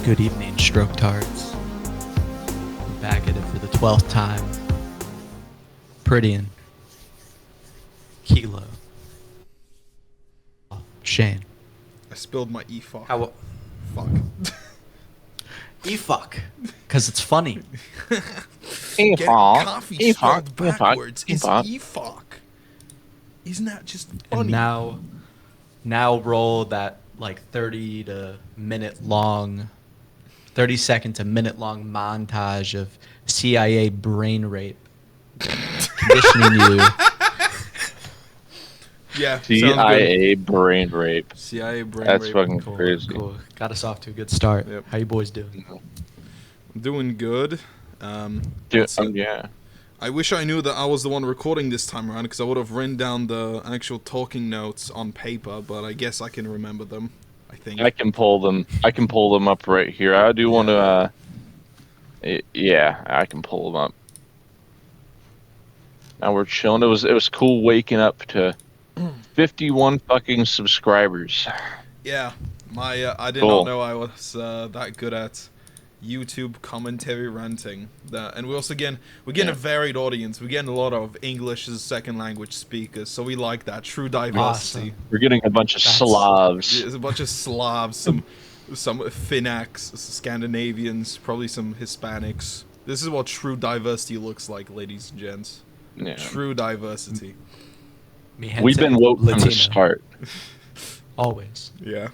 Good evening, Stroketards. We're back at it for the 12th time. Prettian. Kilo. Shane. I spilled my e-fuck. How? Fuck. E-fuck. Because it's funny. Getting coffee spelled backwards is e-fuck. Isn't that just funny? And now roll that like 30 second to minute long montage of CIA brain rape conditioning you. Yeah, CIA brain rape. CIA brain That's rape. fucking Cool, crazy. cool. Got us off to a good start. Yep. How you boys doing? I'm doing good. Dude, yeah. I wish I knew that I was the one recording this time around, because I would have written down the actual talking notes on paper, but I guess I can remember them, I think. I can pull them up right here. I do want to. Yeah, I can pull them up. Now we're chilling. It was cool waking up to 51 fucking subscribers. Yeah, I did Cool. not know I was that good at YouTube commentary ranting. And we're getting a varied audience. We're getting a lot of English as a second language speakers, so we like that true diversity. Awesome. We're getting a bunch of Slavs. There's a bunch of Slavs, some Finnacs, Scandinavians, probably some Hispanics. This is what true diversity looks like, ladies and gents. Yeah. True diversity. Mi gente We've been woke from Latina. the start. Always. Yeah.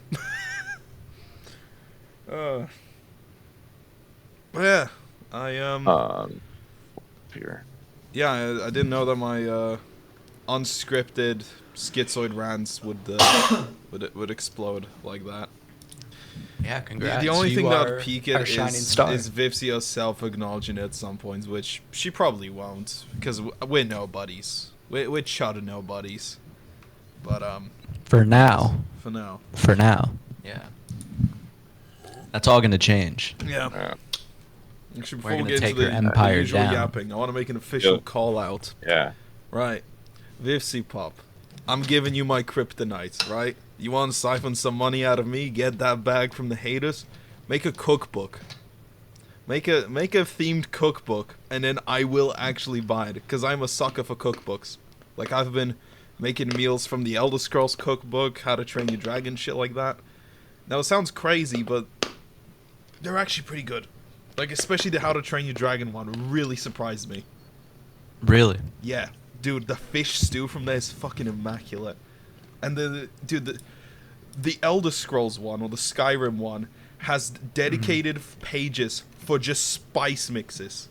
Yeah, Here. yeah, I didn't know that my unscripted schizoid rants would explode like that. Yeah, congrats. The only You thing that are would peak our it shining is star. Vivsia self-acknowledging it at some points, which she probably won't, because we're nobodies. We're chudda nobodies. But, For now. for now. For now. Yeah. That's all gonna change. Yeah. Yeah. Actually, We're before we gonna get take into your the empire usual down. yapping, I want to make an official Yep. call out. Yeah. Right. Vivsi Pop, I'm giving you my kryptonite, right? You want to siphon some money out of me, get that bag from the haters? Make a cookbook. Make a themed cookbook, and then I will actually buy it, because I'm a sucker for cookbooks. Like, I've been making meals from the Elder Scrolls cookbook, How to Train Your Dragon, shit like that. Now, it sounds crazy, but they're actually pretty good. Like, especially the How to Train Your Dragon one really surprised me. Really? Yeah, dude, the fish stew from there is fucking immaculate. And the Elder Scrolls one, or the Skyrim one, has dedicated pages for just spice mixes.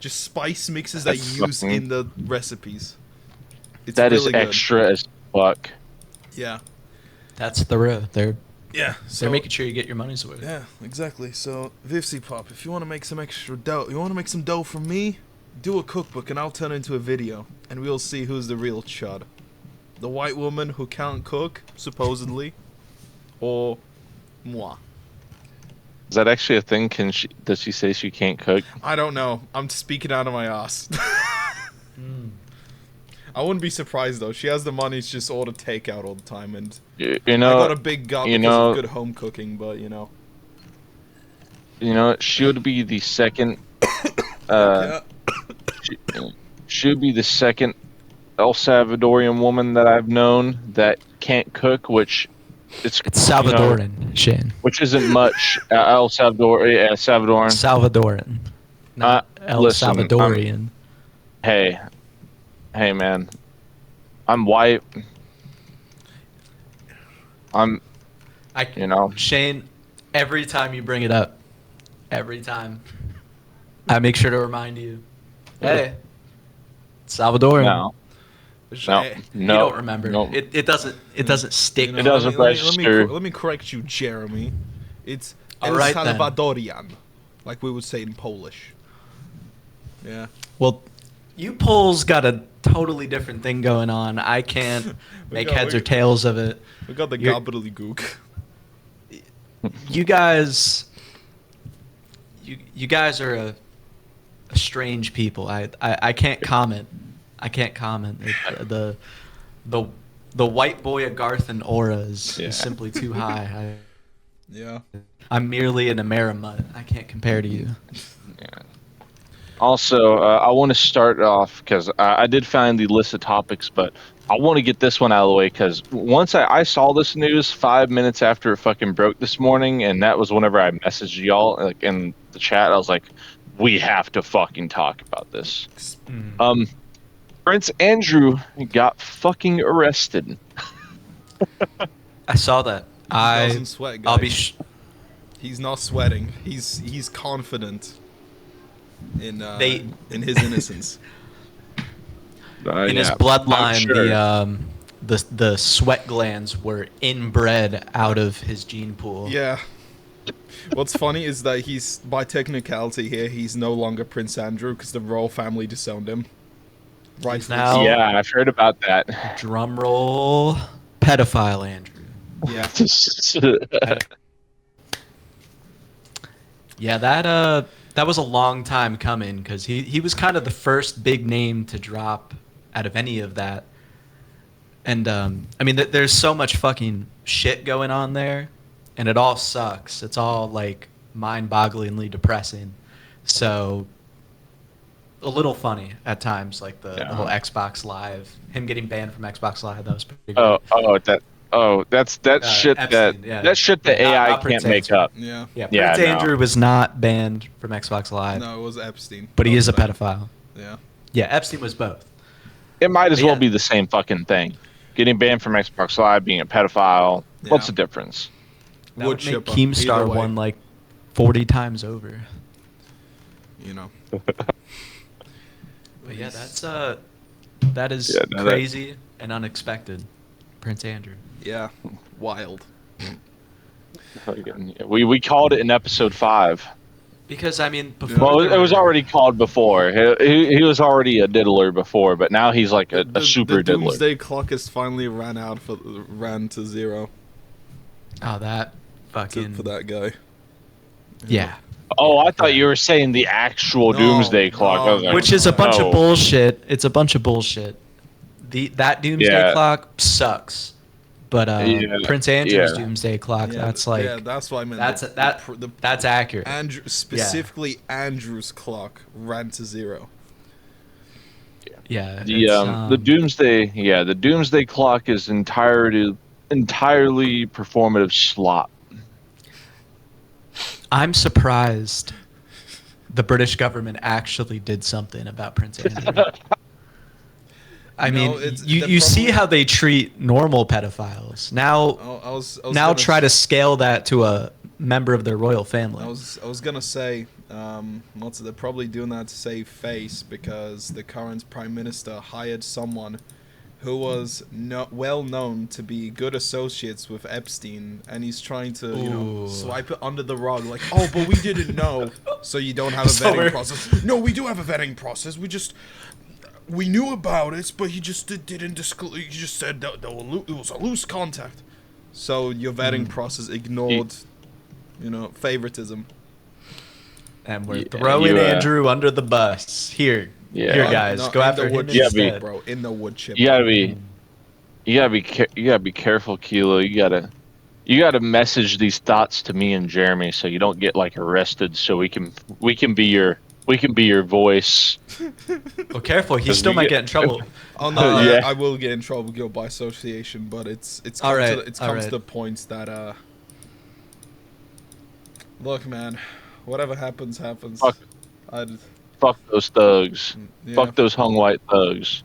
Just spice mixes that That's you use fucking- in the recipes. It's That is really good. extra as fuck. Yeah. That's the They're So making sure you get your money's worth. yeah, exactly. So, Vivsi Pop, if you want to make some extra dough, you want to make some dough from me, do a cookbook and I'll turn it into a video, and we'll see who's the real chud. The white woman who can't cook, supposedly, or moi. Is that actually a thing? Does she say she can't cook? I don't know. I'm speaking out of my ass. I wouldn't be surprised though. She has the money to just order takeout all the time, and You I know, got a big gut you because know- of good home cooking. But she would be the second. yeah. She would be the second El Salvadorian woman that I've known that can't cook, which It's Salvadoran, Shane. which isn't much. El Salvador, yeah, Salvadoran. Salvadoran. Not El listen, Salvadorian. Hey, man, I'm white. Shane, every time you bring it up, every time, I make sure to remind you, hey, it's Salvadoran. No, You don't remember. no. It doesn't stick. It doesn't register. Let me correct you, Jeremy. It's All El right, then. Salvadorian, like we would say in Polish. Yeah. Well, you Poles got a totally different thing going on. I can't make heads or tails of it. We got the You're- gobbledygook. You guys, you guys are a strange people. I can't comment. I can't comment. The white boy of Garth and aura is Yeah. simply too high. Yeah. I'm merely an Amerimut. I can't compare to you. Yeah. Also, I want to start off because I did find the list of topics, but I want to get this one out of the way because once I saw this news 5 minutes after it fucking broke this morning, and that was whenever I messaged y'all like in the chat. I was like, we have to fucking talk about this. Mm. Prince Andrew got fucking arrested. I saw that. He doesn't sweat, guys. I'll be. He's not sweating. He's confident in They- in his innocence. In his Yeah, I'm bloodline, sure. the sweat glands were inbred out of his gene pool. Yeah. What's funny is that he's, by technicality here, he's no longer Prince Andrew because the royal family disowned him. Right now- Yeah, I've heard about that. Drum roll, pedophile Andrew. Yeah. Yeah, that was a long time coming because he was kind of the first big name to drop out of any of that. And I mean, there's so much fucking shit going on there, and it all sucks. It's all like mind-bogglingly depressing. So a little funny at times, like the whole Xbox Live, him getting banned from Xbox Live. That was pretty great. That's shit Epstein, yeah. that's shit that Yeah, not AI Prince can't make Andrew. up. Yeah. Yeah, Yeah, Prince no. Andrew was not banned from Xbox Live, No, it was Epstein. but he is a Both of them. pedophile. Yeah. Yeah, Epstein was both. It might as Yeah. well be the same fucking thing. Getting banned from Xbox Live, being a pedophile. Yeah. What's the difference? That Wood would make chipper. Keemstar Either way. won like 40 times over. You know. But yeah, that is Yeah, no, that- crazy and unexpected. Prince Andrew. Yeah. Wild. We called it in episode 5. Because I mean, before Well, there it was were- already called before. He was already a diddler before, but now he's like a super the diddler. doomsday clock has finally ran to zero Oh, that fucking for that guy. yeah. Oh, I thought you were saying the actual No, doomsday clock. I was no. like, Which is a bunch no. of bullshit. It's a bunch of bullshit. That doomsday Yeah. clock sucks. But Yeah, Prince Andrew's yeah. doomsday clock, Yeah, that's like that's what I meant. that's the that's accurate. Andrew, specifically Andrew's clock ran to zero. Yeah. The doomsday clock is entirely performative slop. I'm surprised the British government actually did something about Prince Andrew. I No, mean, it's- you they're see probably- how they treat normal pedophiles. Now, I was now gonna try to scale that to a member of their royal family. I was gonna say, they're probably doing that to save face because the current prime minister hired someone who was well known to be good associates with Epstein, and he's trying to Ooh. swipe it under the rug, like, oh, but we didn't know, so you don't have a So we're- vetting process. No, we do have a vetting process. We knew about it, but he just didn't disclose. He just said that it was a loose contact. So your vetting process ignored, favoritism. And we're Yeah, throwing you, Andrew under the bus. Here, Yeah. here, guys, No, go in after the him wood Yeah, instead. chip, bro. In the wood chip. You gotta be careful, Kilo. You gotta message these thoughts to me and Jeremy so you don't get like arrested. So we can be your voice. Well, careful, he 'Cause still we might get- get in trouble. Oh no, Yeah. I will get in trouble by association, but it's All come right, to, it's all come to right. the point that look, man, whatever happens. Fuck. I'd, Fuck those thugs. yeah. Fuck those hung white thugs.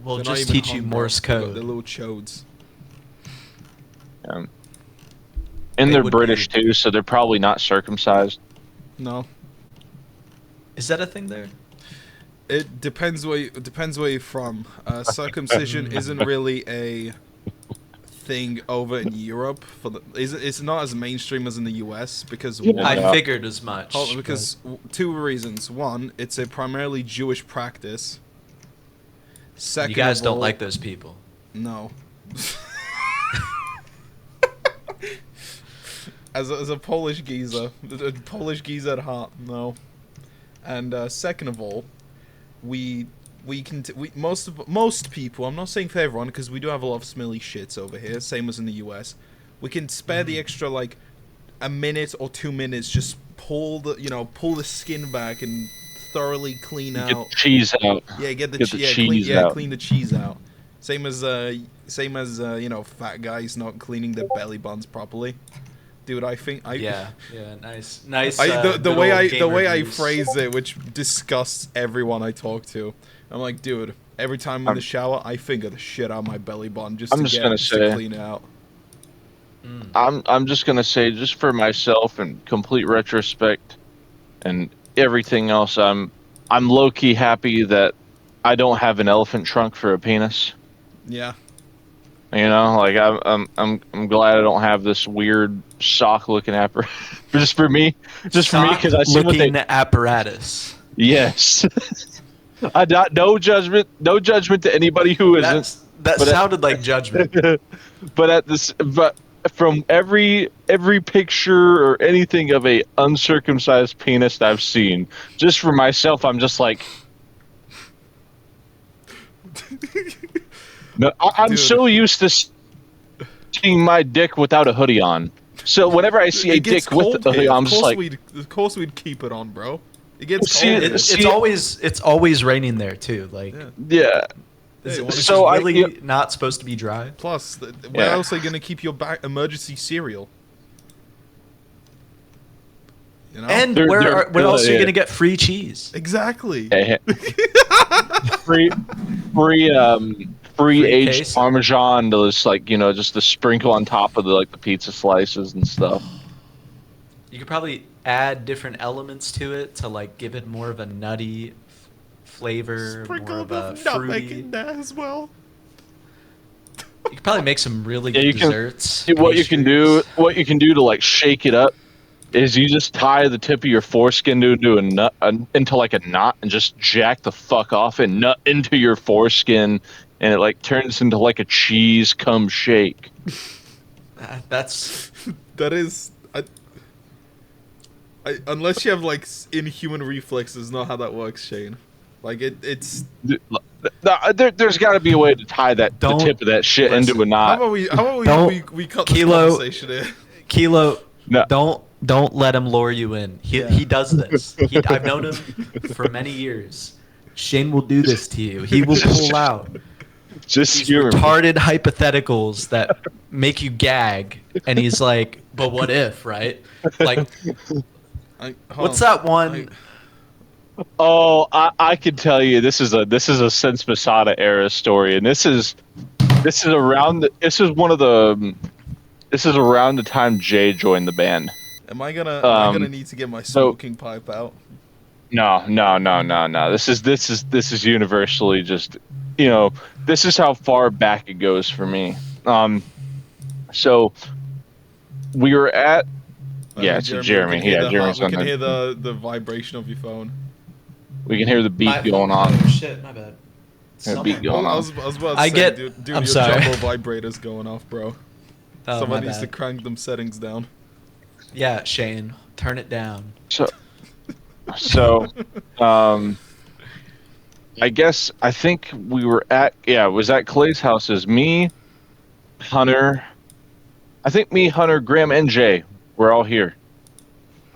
We'll They're not just even teach you hung, bro. Morse They're code. little chodes. And They they're would British be. too, so they're probably not circumcised. No, Is that a thing there? it depends where you're from. Circumcision isn't really a thing over in Europe. It's not as mainstream as in the US because Yeah. one, I figured as much. because two reasons. One, it's a primarily Jewish practice. but Second, you guys of don't all- like those people. No. as a Polish geezer, a Polish geezer at heart, no. And second of all, most people. I'm not saying for everyone because we do have a lot of smelly shits over here, same as in the US. We can spare the extra like a minute or 2 minutes, just pull the skin back and thoroughly clean Get the out. cheese out. Yeah, Get the cheese out. clean the cheese out. Same as fat guys not cleaning their belly buttons properly. Dude, I think Yeah, nice. the good way old I game the way I reviews. phrase it, which disgusts everyone I talk to. I'm like, dude, every time I'm in the shower, I finger the shit out of my belly button just to clean it out. I'm just gonna say, just for myself and complete retrospect and everything else, I'm low key happy that I don't have an elephant trunk for a penis. Yeah. You know, like I'm glad I don't have this weird sock looking apparatus. just for me because I see what looking they. apparatus. Yes. No judgment to anybody who isn't. That sounded like judgment. But from every picture or anything of a uncircumcised penis I've seen, just for myself, I'm just like, no, I'm Dude. so used to seeing my dick without a hoodie on. So whenever I see a dick with a hoodie, I'm just like, of course we'd keep it on, bro. It gets See, cold. It's always raining there too. Like, yeah. it's So really not supposed to be dry. Plus, where else are you gonna keep your emergency cereal? You know? And They're- where else are you yeah. gonna get free cheese? Exactly. free aged case. Parmesan to just just to sprinkle on top of the pizza slices and stuff. You could probably add different elements to it to like give it more of a nutty flavor, Sprinkle more of a enough nutmeg fruity. in there as well. You could probably make some really Yeah, good you can- desserts. What you can do pastries. to like shake it up is you just tie the tip of your foreskin into into like a knot and just jack the fuck off and nut into your foreskin, and it like turns into like a cheese cum shake. That's That is, unless you have like inhuman reflexes, not how that works, Shane. Like it's. There's got to be a way to tie the tip of that shit into a knot. How about we cut this Kilo- conversation here? Kilo. No. Don't let him lure you in. Yeah. He does this. I've known him for many years. Shane will do this to you. He will pull out Just these humor me. retarded hypotheticals that make you gag, and he's like, "But what if, right? Like, what's that one?" Oh, I can tell you this is a Sense Masada era story, and this is around the time Jay joined the band. Am I gonna need to get my smoking pipe out? No. This is universally just, this is how far back it goes for me. So we were at Jeremy. Yeah, Jeremy's on We can there. hear the vibration of your phone. We can hear the beat going on. Oh shit, my bad. Yeah, beat going I on. was about to I say, get- dude, I'm your sorry. jumbo vibrator's going off, bro. Oh, Someone my needs to bad. crank them settings down. Yeah, Shane, turn it down. So, I think we were it was at Clay's house. As me, Hunter, Graham, and Jay were all here.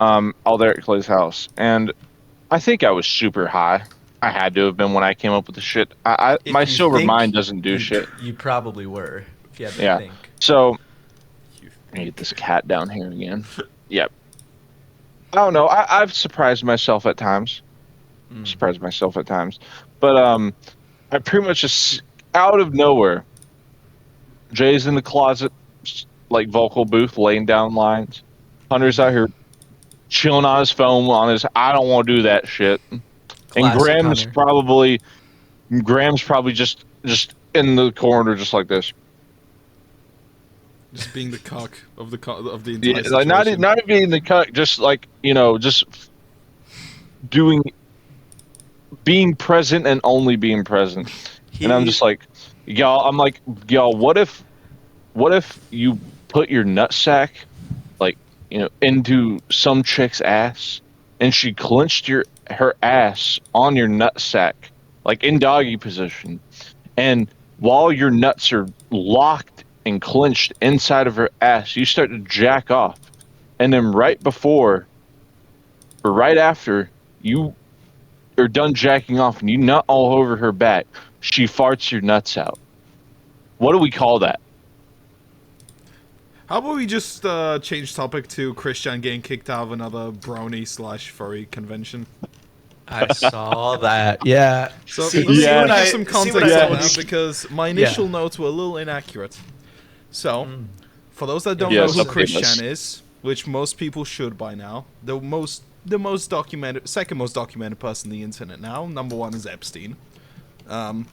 All there at Clay's house, and I think I was super high. I had to have been when I came up with the shit. If My you sober think mind doesn't do shit. You probably were, if you had to Yeah. think. So, let me get this cat down here again. Yep. I don't know. I've surprised myself at times. But I pretty much just out of nowhere, Jay's in the closet, like vocal booth, laying down lines. Hunter's out here chilling on his phone on his I don't want to do that shit. Classic And Hunter. Graham's probably just in the corner just like this. Just being the cock of the entire Yeah, situation. like not even being the cut, just like just being present and only being present. And I'm just like, y'all. What if you put your nutsack, into some chick's ass, and she clenched her ass on your nutsack, like in doggy position, and while your nuts are locked and clenched inside of her ass, you start to jack off. and then right before or right after you are done jacking off and you nut all over her back, she farts your nuts out. What do we call that? How about we just change topic to Christian getting kicked out of another brony/furry convention? I saw that. Yeah. So See, let me yeah. give some context I on told that you. because my initial notes were a little inaccurate. So, for those that don't know Yes, who update Christian us. is, which most people should by now, the most documented, second most documented person on the internet now. Number one is Epstein. Yeah.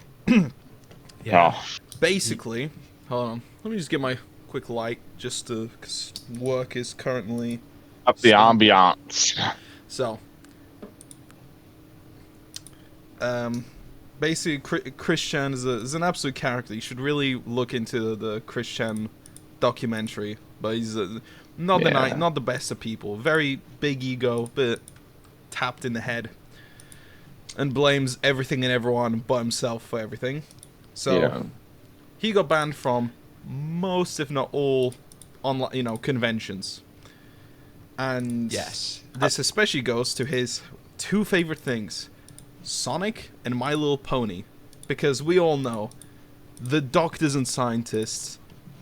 Oh, Basically, hold on. Let me just get my quick light just to, cause work is currently. up the ambiance. So, basically, Christian is an absolute character. You should really look into the Christian documentary. But he's not the best of people. Very big ego, but tapped in the head, and blames everything and everyone but himself for everything. So he got banned from most, if not all, online, conventions. And Yes. this especially goes to his two favorite things, Sonic and My Little Pony. Because we all know the doctors and scientists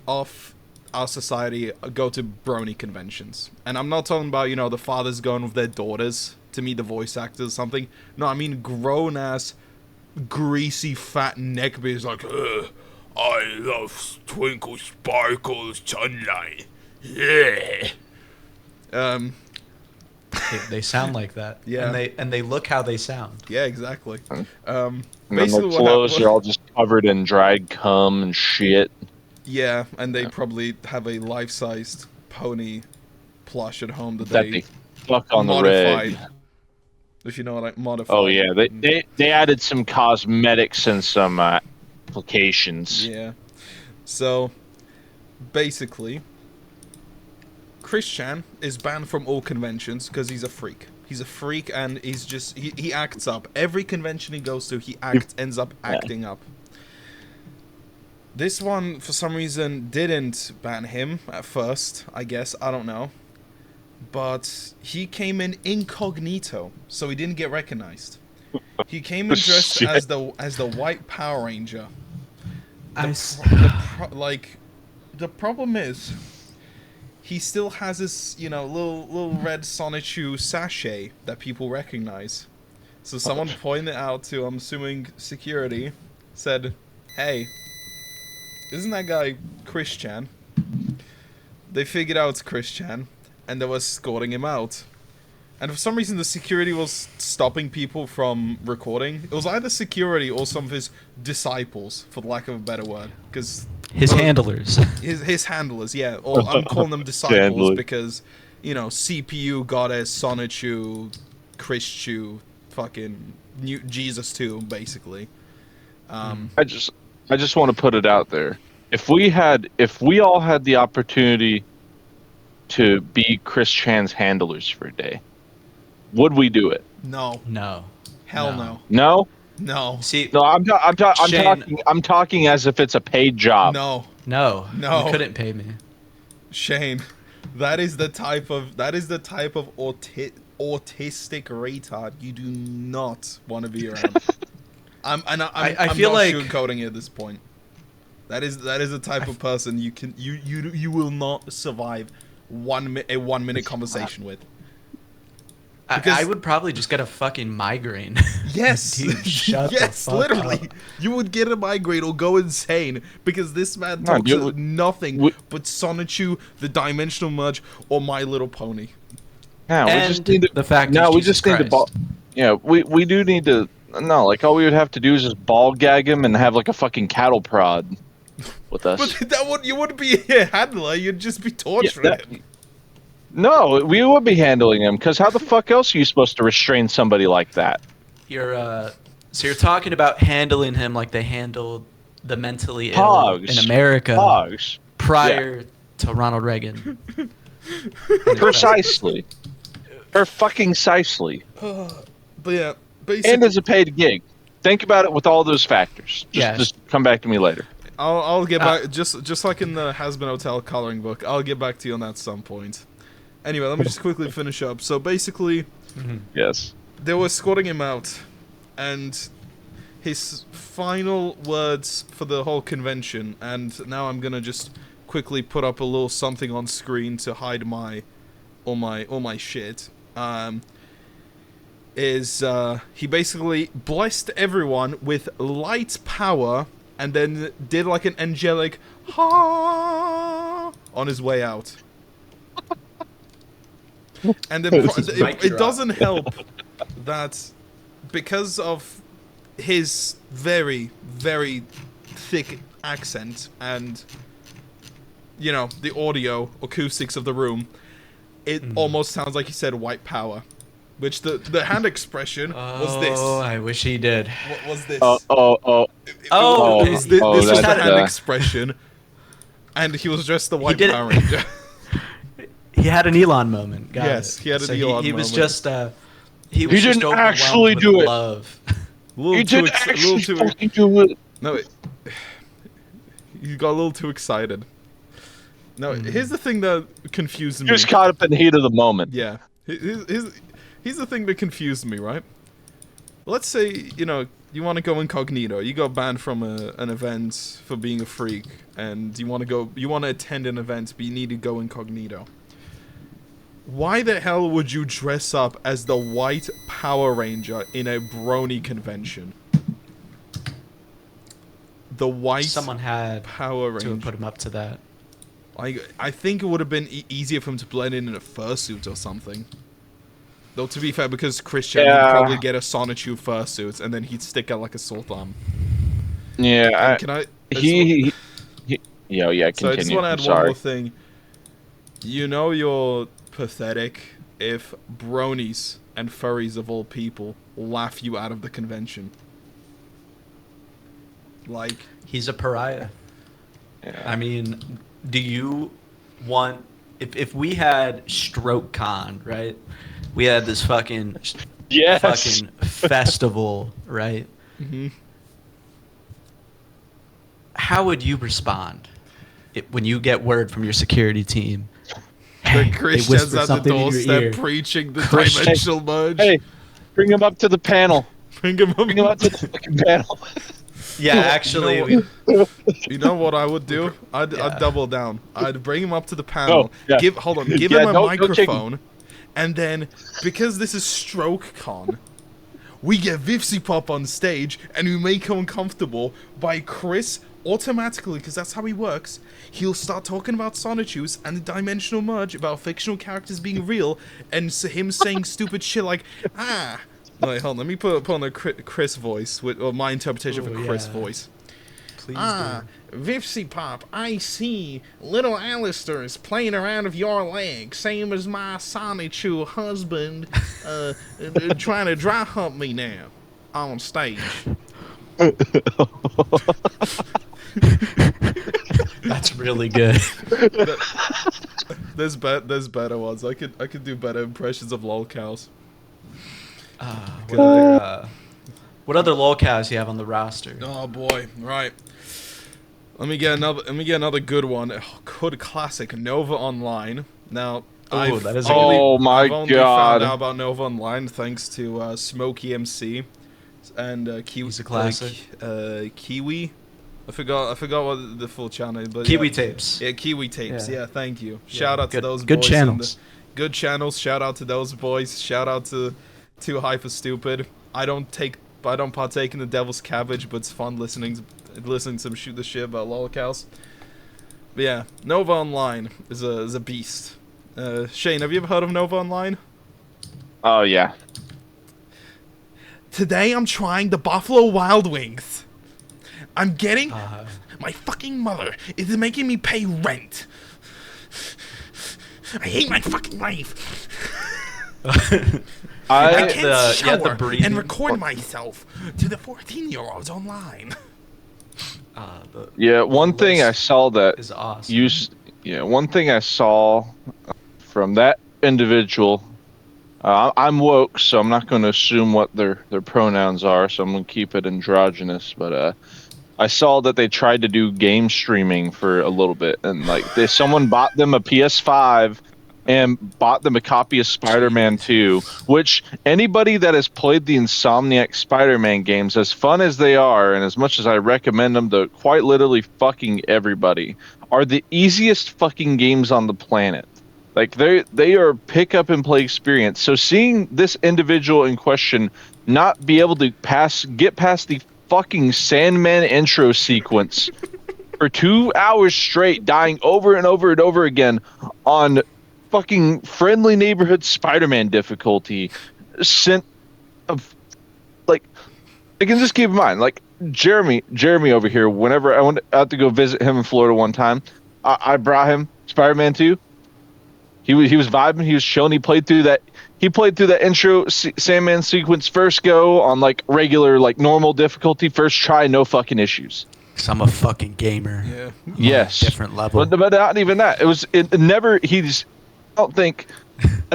of our society go to brony conventions. And I'm not talking about, the fathers going with their daughters to meet the voice actors or something. No, I mean grown-ass, greasy, fat neckbeards like, I love twinkle sparkles sunlight. Yeah. They sound like that. Yeah. And they look how they sound. Yeah, exactly. And then their Basically what clothes happened- are all just covered in dried cum and shit. Yeah, and they probably have a life-sized pony plush at home that That they they fuck on the modified. rig. If you know what I modified. Oh yeah, they added some cosmetics and some applications. Yeah. So, basically, Christian is banned from all conventions because he's a freak. He's a freak and he's just he acts up. Every convention he goes to, he ends up acting up. This one, for some reason, didn't ban him at first, I guess. I don't know. But he came in incognito, so he didn't get recognized. He came in dressed Shit. as the White Power Ranger. The problem is, he still has this, little red Sonichu sachet that people recognize. So someone pointed out to, I'm assuming, security, said, "Hey, isn't that guy Christian?" They figured out it's Christian, and they were escorting him out. And for some reason, the security was stopping people from recording. It was either security or some of his disciples, for the lack of a better word. Because His handlers. his handlers, yeah. Or I'm calling them disciples Handler. because, CPU, Goddess, Sonichu, Christu, fucking Jesus too, basically. I just want to put it out there. If we all had the opportunity to be Chris Chan's handlers for a day, would we do it? No. No. Hell No. no. No. No. See, No, Shane- I'm talking as if it's a paid job. No. no. No. You couldn't pay me. Shane, that is the type of autistic retard you do not want to be around. I'm feel not like- sugarcoating it at this point. That is the type of person you will not survive a 1 minute conversation with. Because- I would probably just get a fucking migraine. Yes, Dude, shut the yes, fuck literally. up. You would get a migraine or go insane because this man No, talks dude, nothing we- but Sonichu, the Dimensional Merge, or My Little Pony. Yeah, we And just need to. the fact No, is we Jesus just need to. Christ. Yeah, we do need to. No, like all we would have to do is just ball gag him and have like a fucking cattle prod with us. But you wouldn't be a handler. You'd just be torturing that- him. No, we would be handling him because how the fuck else are you supposed to restrain somebody like that? So you're talking about handling him like they handled the mentally ill Hogs. in America Hogs. prior to Ronald Reagan. Precisely. Precisely. But yeah, basically, And as a paid gig. Think about it with all those factors. Yeah. Just come back to me later. I'll get back just like in the Has Been Hotel coloring book. I'll get back to you on that at some point. Anyway, let me just quickly finish up. So basically, Yes. they were escorting him out, and his final words for the whole convention, and now I'm gonna just quickly put up a little something on screen to hide all my shit. He basically blessed everyone with light power, and then did like an angelic ha on his way out. And then it doesn't help that because of his very, very thick accent and, you know, the audio acoustics of the room, it almost sounds like he said white power. Which the hand expression was this. Oh, I wish he did. What was this? Oh. This was the that's, hand expression. And he was dressed the white did it. Power Ranger. He had an Elon moment. Got Yes, it. he had an So Elon he was moment. just he was just didn't overwhelmed actually with do it. love. You didn't actually fucking do it. No, you got a little too excited. No, here's the thing that confused me. Just caught up in the heat of the moment. Yeah. Here's the thing that confused me, right? Let's say, you know, you want to go incognito. You got banned from an event for being a freak, and you want to attend an event, but you need to go incognito. Why the hell would you dress up as the White Power Ranger in a brony convention? The White Someone had Power to Ranger. have put him up to that. I think it would have been easier for him to blend in a fursuit or something. Though, to be fair, because Christian would probably get a Sonichu fursuit, and then he'd stick out like a salt arm. Yeah, Can I? yeah, continue. So I just want to add one more thing. You know you're pathetic if bronies and furries of all people laugh you out of the convention. Like, He's a pariah. Yeah. I mean, do you want if we had Strokecon, right? We had this fucking festival, right? Mm-hmm. How would you respond when you get word from your security team? The Christians whisper at the something in your doorstep ear. preaching the Christian- dimensional merge. Hey, bring him up to the panel. Bring him up. Bring him up to the fucking panel. Yeah, actually, You know what I would do? I'd double down. I'd bring him up to the panel. yeah. Give him a Yeah, don't microphone, and then because this is StrokeCon, we get Vivsy Pop on stage, and we make him uncomfortable by Chris automatically, because that's how he works. He'll start talking about Sonichus and the dimensional merge, about fictional characters being real, and him saying stupid shit like, ah. Wait, hold on. Let me put on the Chris voice, or my interpretation of a Chris voice. please Vivsy Pop, I see little Alistair is playing around with your leg, same as my Sonichu husband, trying to dry hump me now on stage. That's really good. There's better ones. I could do better impressions of Lolcows. What other Lolcows you have on the roster? Oh boy, right. Let me get another good one. Oh, good classic Nova Online. Now, that is my I've only God. found out about Nova Online thanks to Smokey MC and Kiwi. He's a classic. Kiwi. I forgot what the full channel, but Kiwi Tapes. Yeah, Kiwi Tapes. Yeah, thank you. Yeah, Shout out to good- those good boys. channels. Good channels. Shout out to those boys. Shout out to Too Hyper Stupid. I don't partake in the devil's cabbage, but it's fun listening to some shoot the shit about Lolcows. But yeah, Nova Online is a beast. Shane, have you ever heard of Nova Online? Oh yeah. Today I'm trying the Buffalo Wild Wings. I'm getting... my fucking mother is making me pay rent. I hate my fucking life. I can't shower and record myself to the 14-year-olds online. Yeah, one thing I saw that is awesome. one thing I saw from that individual. I'm woke, so I'm not going to assume what their pronouns are. So I'm going to keep it androgynous. But I saw that they tried to do game streaming for a little bit, and like someone bought them a PS5 and bought them a copy of Spider-Man 2, which anybody that has played the Insomniac Spider-Man games, as fun as they are, and as much as I recommend them to quite literally fucking everybody, are the easiest fucking games on the planet. Like they are pick up and play experience. So seeing this individual in question not be able to get past the fucking Sandman intro sequence for 2 hours straight, dying over and over and over again on fucking friendly neighborhood Spider-Man difficulty, sent of like, I can just keep in mind, like Jeremy over here. Whenever I went out to go visit him in Florida one time, I brought him Spider-Man 2. He was vibing. He was chilling. He played through that. He played through that intro Sandman sequence first go on like regular, like normal difficulty, first try, no fucking issues. Cause I'm a fucking gamer. Yeah. Yes. Different level. But not even that. It never. I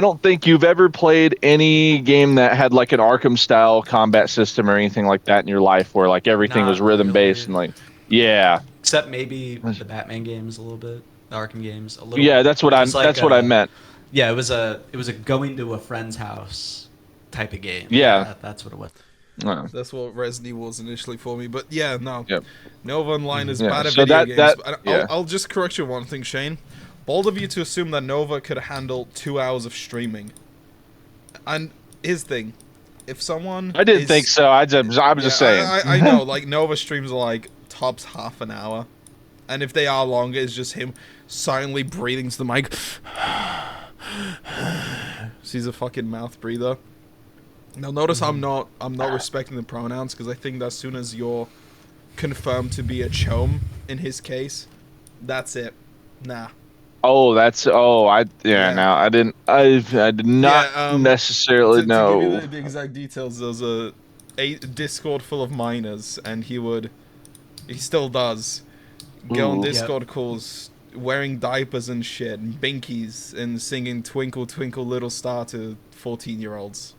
don't think you've ever played any game that had like an Arkham style combat system or anything like that in your life, where like everything Not was rhythm based really. and like, yeah. Except maybe the Batman games a little bit, the Arkham games a little. Yeah, bit. that's what It was what I meant. Yeah, it was a going to a friend's house type of game. Yeah. That's what it was. That's what Resident Evil was initially for me. But yeah, no. Yep. Nova Online is Yeah, bad at so video that- games. yeah. I'll just correct you one thing, Shane. Bold of you to assume that Nova could handle 2 hours of streaming. And his thing, if someone I didn't think so. I'm just saying. I know, like Nova streams are like tops half an hour, and if they are longer, it's just him silently breathing to the mic. He's a fucking mouth breather. Now notice I'm not respecting the pronouns, because I think that as soon as you're confirmed to be a chome in his case, that's it. Nah. Oh, I did not Yeah, necessarily to know. give you the exact details, there's a Discord full of minors, and he still does, go on Ooh. Discord calls wearing diapers and shit, and binkies, and singing Twinkle Twinkle Little Star to 14-year-olds.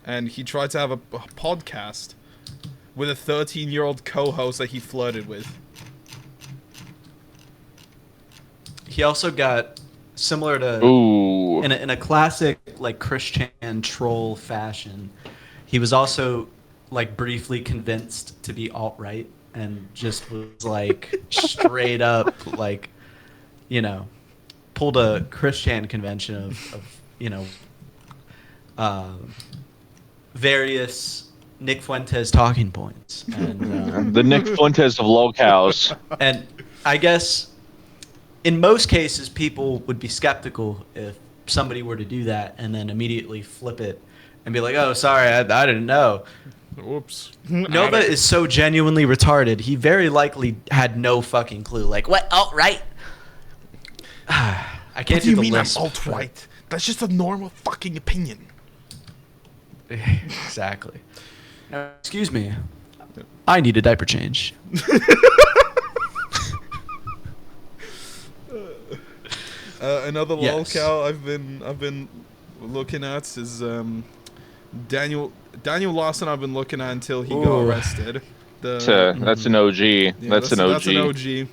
And he tried to have a podcast with a 13-year-old co-host that he flirted with. He also got similar to Ooh. in a classic like Christian troll fashion. He was also like briefly convinced to be alt-right and just was like straight up like, you know, pulled a Christian convention of you know, various Nick Fuentes talking points and The Nick Fuentes of Lolcows. and I guess in most cases people would be skeptical if somebody were to do that and then immediately flip it and be like, oh, sorry, I didn't know. Whoops. Nova is so genuinely retarded. He very likely had no fucking clue. Like, what? Alt-right? I can't What do you the mean list, I'm alt-right? That's just a normal fucking opinion. but- Exactly. Now, excuse me. I need a diaper change. Another Yes. lolcow I've been looking at is Daniel Lawson. I've been looking at until he got Ooh. arrested. That's an OG. Yeah, That's an OG. That's an OG.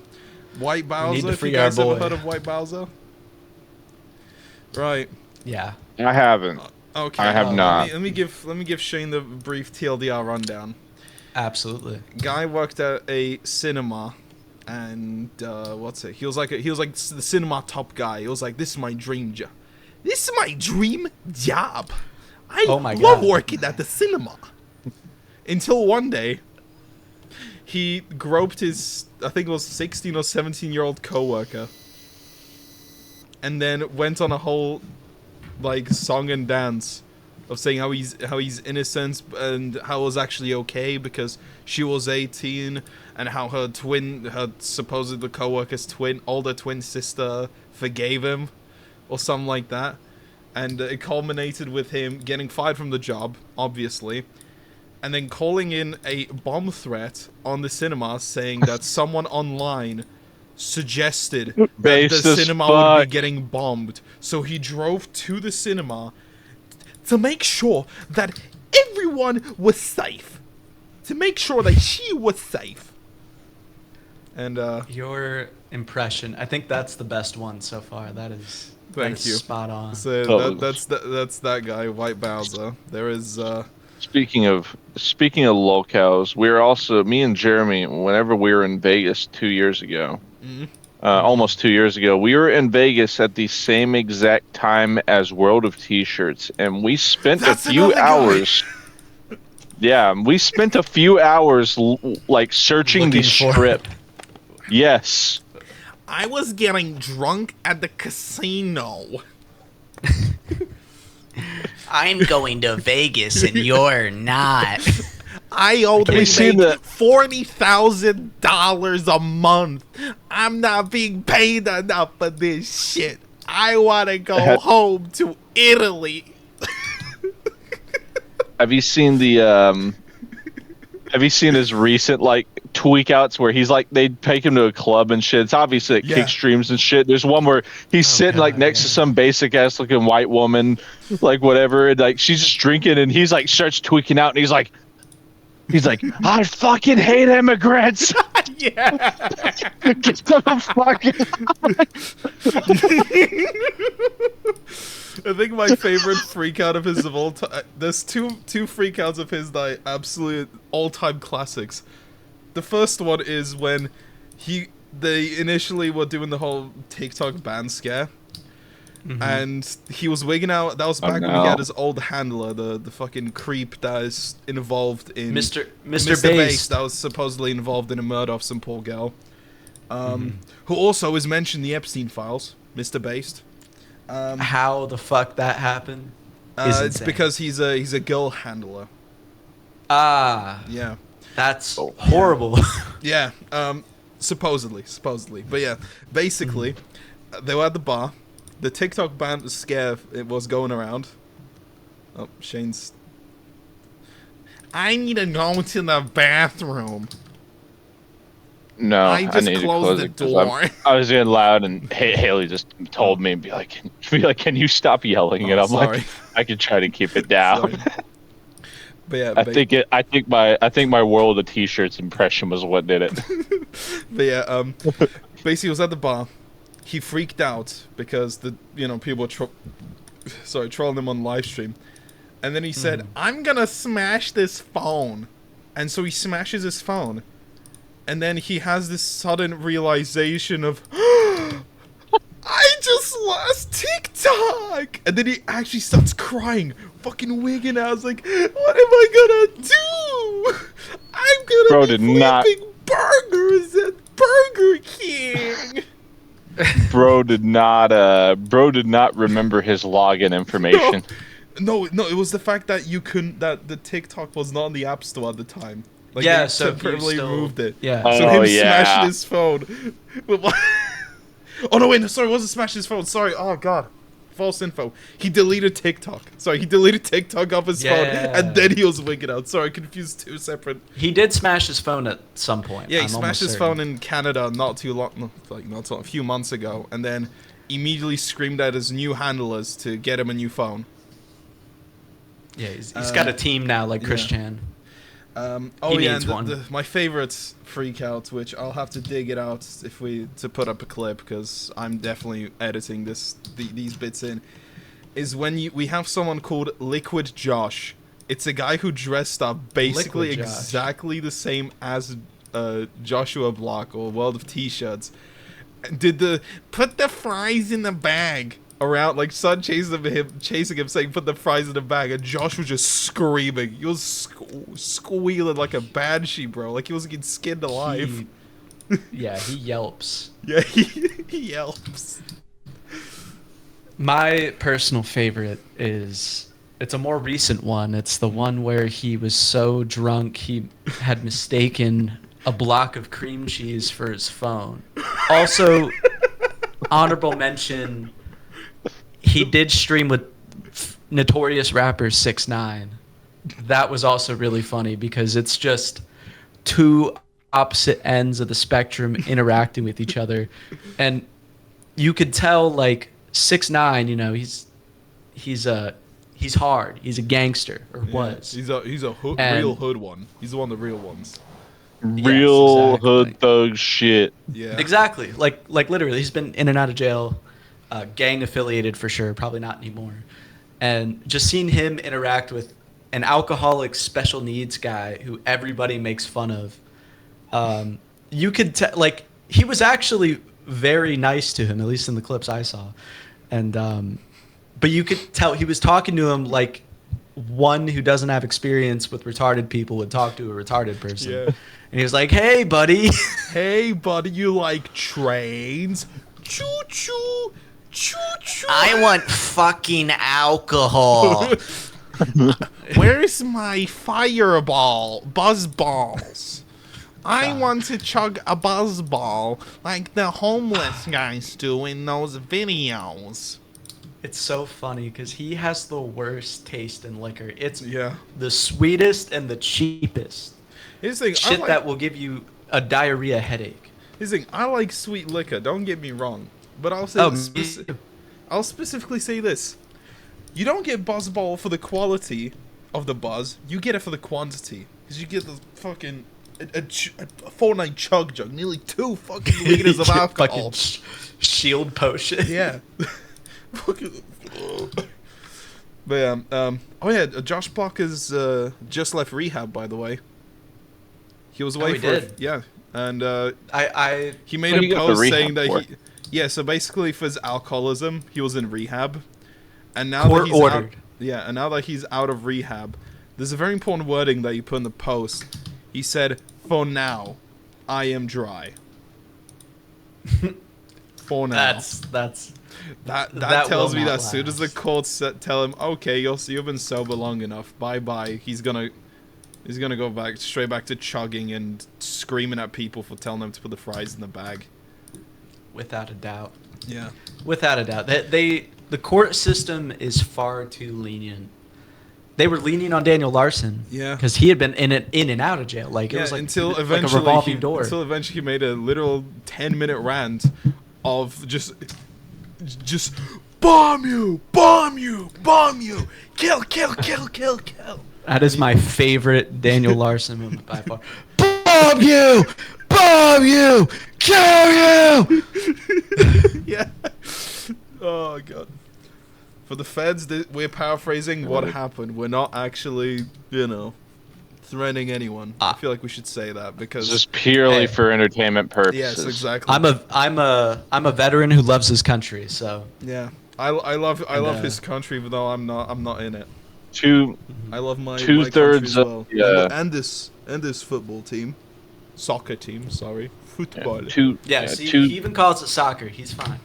White Bowser. to If you free our guys ever boy. heard of White Bowser? Right. Yeah. I haven't. Okay. I have not. Let me give Shane the brief TLDR rundown. Absolutely. Guy worked at a cinema, and He was like the cinema top guy. He was like, "This is my dream job. This is my dream job. I Oh my love God. working at the cinema." Until one day, he groped his, I think it was 16 or 17-year-old coworker, and then went on a whole like song and dance of saying how he's innocent and how it was actually okay because she was 18, and how her supposed coworker's older twin sister forgave him or something like that. And it culminated with him getting fired from the job, obviously, and then calling in a bomb threat on the cinema, saying that someone online suggested that Based the as cinema would fuck. be getting bombed. So he drove to the cinema to make sure that everyone was safe. To make sure that she was safe. And Your impression, I think that's the best one so far. That is Thank you. Spot on. So Totally. that's that guy, White Bowser. There is Speaking of lolcows, we're also me and Jeremy. Whenever we were in Vegas 2 years ago, almost 2 years ago, we were in Vegas at the same exact time as World of T-shirts, and we spent That's a few another guy. hours. Yeah, we spent a few hours like searching the Looking for- strip. Yes. I was getting drunk at the casino. I'm going to Vegas and you're not. I only you seen make the- $40,000 a month. I'm not being paid enough for this shit. I want to go home to Italy. Have you seen the Have you seen his recent like tweak outs where he's like they take him to a club and shit? It's obviously at kick streams and shit. There's one where he's sitting like next to some basic ass looking white woman, like whatever, and like she's just drinking and he's like starts tweaking out and he's like I fucking hate immigrants. Yeah. Get the I think my favorite freak out of his of all time. There's two freak outs of his that are absolute all time classics. The first one is when they initially were doing the whole TikTok ban scare, and he was wigging out. That was back when he had his old handler, the fucking creep that is involved in Mr. Bass, Bass. that was supposedly involved in a murder of some poor girl, who also is mentioned in the Epstein files. Mr. Based. How the fuck that happened? It's insane. because he's a girl handler. Yeah. That's horrible. Yeah. Supposedly. But yeah, basically, they were at the bar. The TikTok ban scare it was going around. Oh, Shane's. I need to go to the bathroom. No, I just need to closed close the it 'cause door. I was getting loud, and Haley just told me, be like, can you stop yelling? And I'm sorry. like, I can try to keep it down. Sorry. But yeah, I think my World of T-shirts impression was what did it. But yeah, basically, he was at the bar. He freaked out because people were trolling him on live stream, and then he said, "I'm gonna smash this phone," and so he smashes his phone, and then he has this sudden realization of, I just lost TikTok, and then he actually starts crying, fucking wigging out. I was like, what am I gonna do? I'm gonna be flipping burgers at Burger King. Bro did not remember his login information. No, it was the fact that that the TikTok was not on the App Store at the time. Like, Yeah, they so temporarily removed it. Yeah. So him smashing his phone. Oh no, wait, no, sorry, it wasn't smashing his phone. Sorry, oh god. False info. He deleted TikTok. Sorry, he deleted TikTok off his phone, and then he was wigging out. Sorry, I confused two separate. He did smash his phone at some point. Yeah, he I'm smashed his certain. phone in Canada a few months ago, and then immediately screamed at his new handlers to get him a new phone. Yeah, he's got a team now, like Christian. He needs one. My favorite freak out, which I'll have to dig it out to put up a clip, because I'm definitely editing these bits in, is when we have someone called Liquid Josh. It's a guy who dressed up basically exactly the same as Joshua Block or World of T-shirts. Did put the fries in the bag around, like, Son chasing him saying put the fries in the bag, and Josh was just screaming. He was squealing like a banshee, bro, like he was getting skinned alive. He yelps. Yeah, he yelps. My personal favorite it's a more recent one. It's the one where he was so drunk he had mistaken a block of cream cheese for his phone. Also, honorable mention, he did stream with notorious rapper 6ix9ine. That was also really funny because it's just two opposite ends of the spectrum interacting with each other, and you could tell, like, 6ix9ine, he's hard. He's a gangster, or was. He's a real hood one. He's one of the real ones. Real hood thug shit. Yeah. Exactly. Like literally, he's been in and out of jail. gang affiliated for sure, probably not anymore. And just seeing him interact with an alcoholic special needs guy who everybody makes fun of, you could tell, like, he was actually very nice to him, at least in the clips I saw. And but you could tell he was talking to him like one who doesn't have experience with retarded people would talk to a retarded person. Yeah. And he was like, "Hey, buddy." Hey, buddy, you like trains? Choo choo, choo choo. I want fucking alcohol. Where's my fireball? Buzz balls. I want to chug a buzz ball like the homeless guys do in those videos. It's so funny because he has the worst taste in liquor. It's Yeah. the sweetest and the cheapest Here's the thing. shit that will give you a diarrhea headache. Here's the thing. I like sweet liquor. Don't get me wrong, but I'll say I'll specifically say this: you don't get buzz ball for the quality of the buzz. You get it for the quantity because you get the fucking a 4-night chug jug, nearly 2 fucking liters of alcohol. Fucking shield potion. Yeah. Fucking. But yeah, oh yeah, Josh Block has just left rehab, by the way. He was away he for did? yeah, and he made What he a got the post rehab saying that for? yeah, so basically for his alcoholism, he was in rehab, and now Court that he's ordered. and now that he's out of rehab, there's a very important wording that you put in the post. He said, "For now, I am dry." For now. That's That That tells will me that not as soon as the last. courts tell him, okay, you've been sober long enough, bye bye. He's gonna go straight back to chugging and screaming at people for telling them to put the fries in the bag. without a doubt. Yeah. Without a doubt. The court system is far too lenient. They were lenient on Daniel Larson. Yeah. Because he had been in and out of jail. Like it Yeah, was like, until like eventually a revolving door. Until eventually he made a literal 10-minute rant of just bomb you, kill. That is my favorite Daniel Larson moment by far. Bomb you! Kill you! Yeah. Oh god. For the feds, we're paraphrasing what happened. We're not actually, threatening anyone. I feel like we should say that because Just purely Hey. for entertainment purposes. yes, exactly. I'm a veteran who loves his country, so Yeah. I love his country, even though I'm not in it. I love my country Two-thirds as well. of the, and this football team, soccer team. Sorry, football. see, he even calls it soccer. He's fine.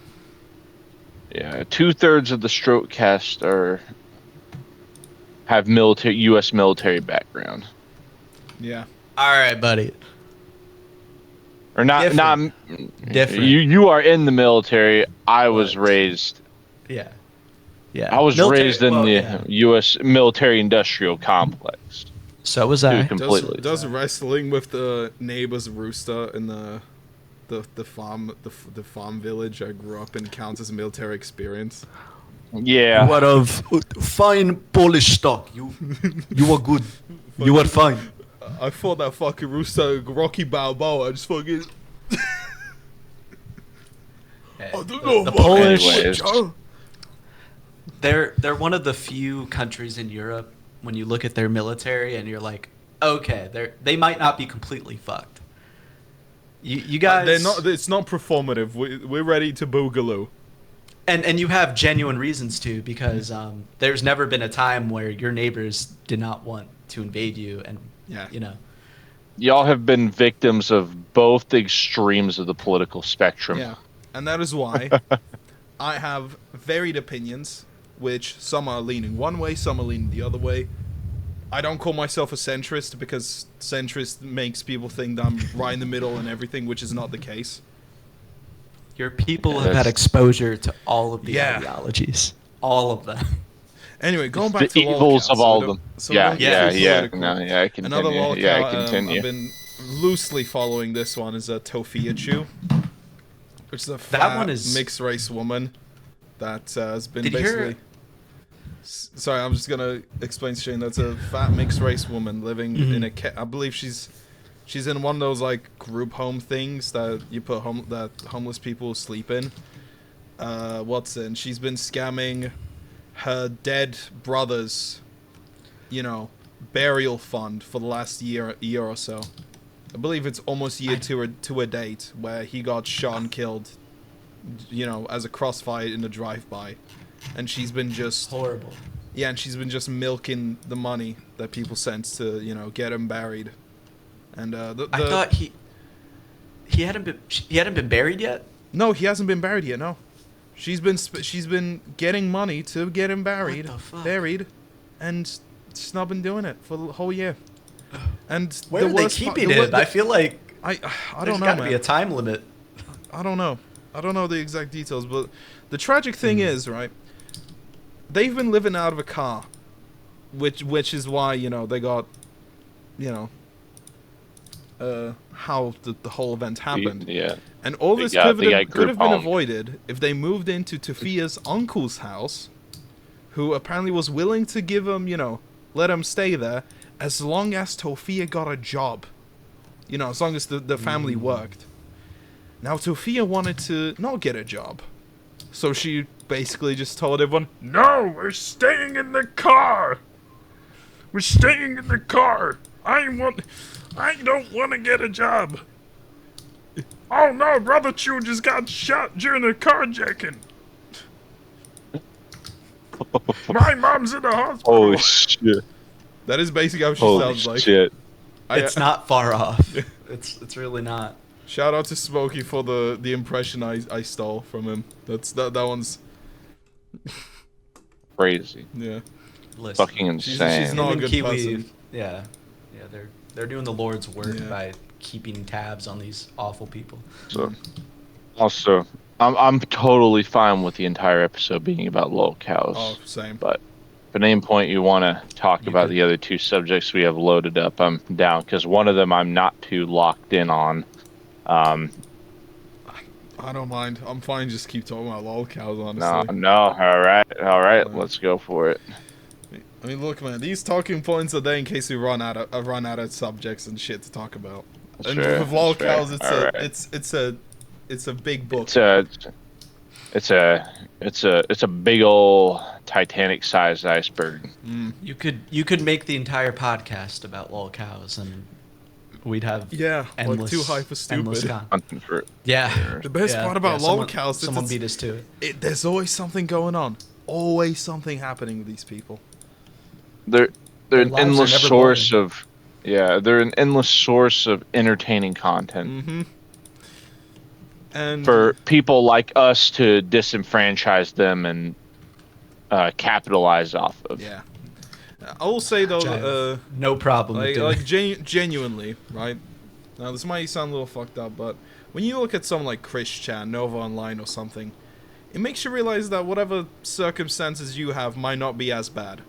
2/3 of the Strokecast have U.S. military background, Yeah. All right, buddy. or not. Different. Different. You are in the military. I was raised. Yeah. Yeah. I was Military- raised in well, the yeah. U.S. military-industrial complex. So was I. Completely. Does wrestling with the neighbor's rooster in the farm village I grew up in count as a military experience? Yeah. What of fine Polish stock? You were good. You were fine. I fought that fucking rooster, Rocky Balboa. I just fucking. I don't know. The fucking Polish- Joe. They're one of the few countries in Europe when you look at their military and you're like, okay, they might not be completely fucked. You guys, They're not. It's not performative. We're ready to boogaloo. and you have genuine reasons to, because there's never been a time where your neighbors did not want to invade you, and Yeah. Y'all have been victims of both extremes of the political spectrum. Yeah, and that is why I have varied opinions, which some are leaning one way, some are leaning the other way. I don't call myself a centrist because centrist makes people think that I'm right in the middle and everything, which is not the case. Your people Yeah, have had that's- exposure to all of the Yeah. ideologies, all of them. Anyway, going The back to evils Lolcow, of so all we of don't- them. so we Yeah, don't get yeah, too yeah. political. No, yeah, I continue. Another Lolcow, Yeah, I continue. I've been loosely following this one is Tofia Chu, which is a fat one is- mixed race woman that has been Did you hear- basically. Sorry, I'm just gonna explain to Shane. That's a fat mixed race woman living in a. I believe she's in one of those like group home things that you put that homeless people sleep in, Watson. She's been scamming her dead brother's, burial fund for the last year or so. I believe it's almost year to a date where he got shot and killed, as a crossfire in a drive-by, and she's been just Horrible. Yeah, and she's been just milking the money that people sent to, get him buried. And I thought he hadn't been buried yet. No, he hasn't been buried yet. No, she's been getting money to get him buried, What the fuck? and she's not been doing it for the whole year. And Where are they keeping it? I feel like I there's don't know, got to man. be a time limit. I don't know the exact details, but the tragic thing is, right? They've been living out of a car, which is why they got, how the whole event happened. Yeah. And all They this got could have group been home. avoided if they moved into Tafia's uncle's house, who apparently was willing to give him, let him stay there, as long as Tofia got a job. As long as the family worked. Now, Tofia wanted to not get a job. So she basically just told everyone, "No, we're staying in the car. We're staying in the car. I don't want to get a job. Oh no, Brother Chu just got shot during a carjacking. My mom's in the hospital." Holy shit. That is basically how she Holy sounds like. shit. It's not far off. It's really not. Shout out to Smokey for the impression I stole from him. That one's Crazy. yeah. Listen, Fucking insane. she's not a him and good Kiwi, person. yeah, they're doing the Lord's work Yeah. by keeping tabs on these awful people. So, also, I'm totally fine with the entire episode being about Lolcows. Oh, same. But if at any point you want to talk You about could- the other two subjects we have loaded up, I'm down, because one of them I'm not too locked in on. I don't mind. I'm fine. Just keep talking about Lolcows, No, honestly. no, all right, let's go for it. I mean, look, man. These talking points are there in case we run out of subjects and shit to talk about. That's And fair, with that's fair. Lolcows, it's a big book. It's a big ol' Titanic-sized iceberg. You could make the entire podcast about Lolcows, and we'd have Yeah, like endless, too high for endless stupid. con- Hunting for Yeah. The best Yeah, part about someone- Lolcows is someone it's- beat us to it. There's always something going on. Always something happening with these people. They're Their an lives are endless never source boring. of they're an endless source of entertaining content Mm-hmm. And for people like us to disenfranchise them and capitalize off of. yeah, I will say though, Which I have no problem with doing. genuinely, right? Now this might sound a little fucked up, but when you look at someone like Chris Chan, Nova Online or something, it makes you realize that whatever circumstances you have might not be as bad,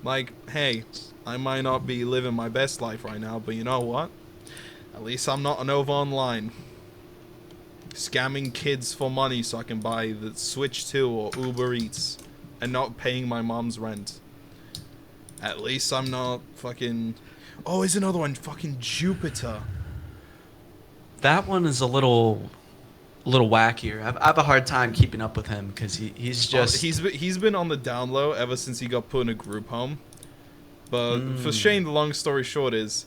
Like, hey, I might not be living my best life right now, but you know what? At least I'm not a Nova Online. Scamming kids for money so I can buy the Switch 2 or Uber Eats and not paying my mom's rent. At least I'm not fucking... Oh, here's another one. Fucking Jupiter. That one is a little wackier. I have a hard time keeping up with him because he's just He's been on the down low ever since he got put in a group home. But for Shane, the long story short is...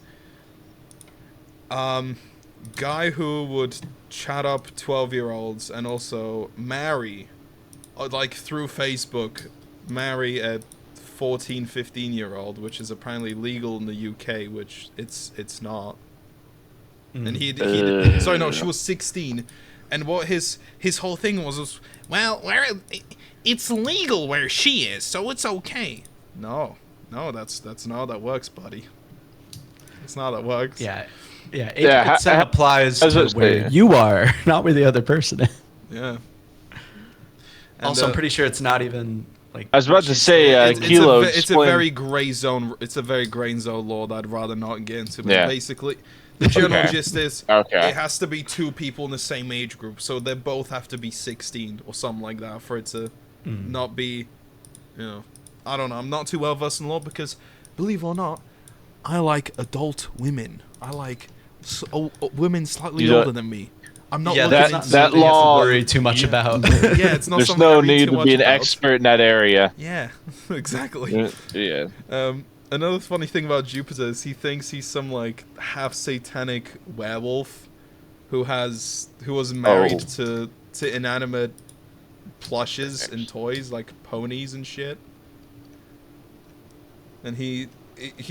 guy who would chat up 12-year-olds and also marry, like through Facebook, marry a 14, 15-year-old, which is apparently legal in the UK, which it's not. And sorry, no, she was 16, and what his whole thing was well, it's legal where she is, so it's okay. No, that's not how that works, buddy. That's not how that works. yeah. Yeah, It applies how's to it where say? you are, not where the other person is. Yeah. And, Also, I'm pretty sure it's not even like. I was about to she's- say, Kilo, it's a explain- very gray zone. It's a very gray zone law that I'd rather not get into. But Yeah. basically, the general Okay. gist is Okay. it has to be two people in the same age group, so they both have to be 16 or something like that for it to not be, I don't know. I'm not too well versed in law because, believe it or not, I like adult women. I like women slightly You don't- older than me. I'm not Yeah, looking that's into not that something you have to law- worry too much Yeah. about. Yeah, it's not There's something I no read need too to much be an about. expert in that area. Yeah, exactly. Yeah. Another funny thing about Jupiter is he thinks he's some like half satanic werewolf who was married to inanimate plushes and toys like ponies and shit. And he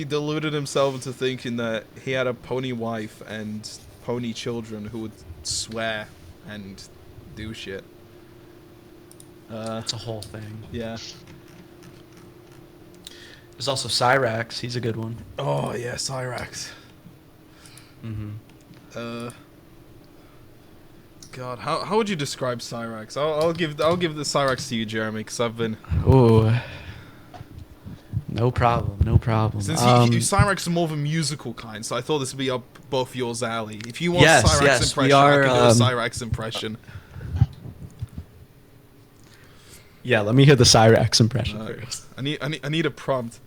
deluded himself into thinking that he had a pony wife and pony children who would swear and do shit. It's a whole thing. Yeah. There's also Cyrax. He's a good one. Oh yeah, Cyrax. Mm-hmm. God, how would you describe Cyrax? I'll give the Cyrax to you, Jeremy, because I've been Oh, no problem. No problem. since Cyrax is more of a musical kind, so I thought this would be up both yours alley. If you want Yes, Cyrax yes, impression, we are, I can do a Cyrax impression. Yeah, let me hear the Cyrax impression first. I need a prompt.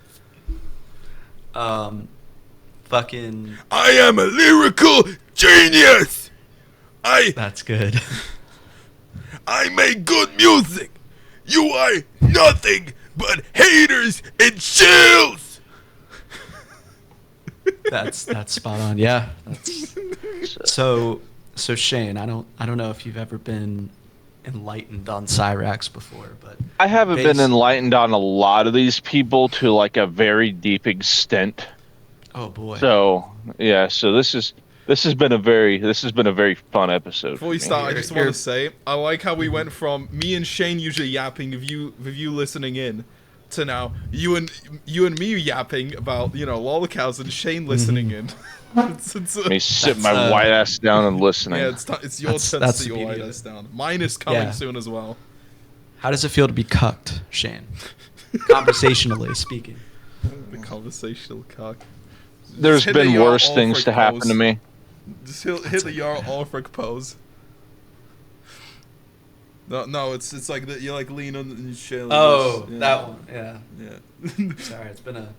Fucking. I am a lyrical genius. That's good. I make good music. You are nothing but haters and chills. That's spot on. Yeah. So Shane, I don't know if you've ever been enlightened on Cyrax before, but I haven't been enlightened on a lot of these people to like a very deep extent. Oh boy. So yeah, so this has been a very fun episode. Before we for me. start, I just want to say I like how we went from me and Shane usually yapping with you listening in, to now you and me yapping about Lolcows and Shane listening in. Let me sit my white ass down and listening. Yeah, it's your turn to that's sit the your beauty white of ass it. down. Mine is coming Yeah. soon as well. How does it feel to be cucked, Shane? Conversationally speaking. The conversational cock. There's hit the been Jarl worse things Ulfric to happen pose. to me. Just hit the Jarl Ulfric pose. No, it's like that. You like lean on and shit. Like Oh, this. Yeah. that one. Yeah. Yeah. Sorry, it's been a.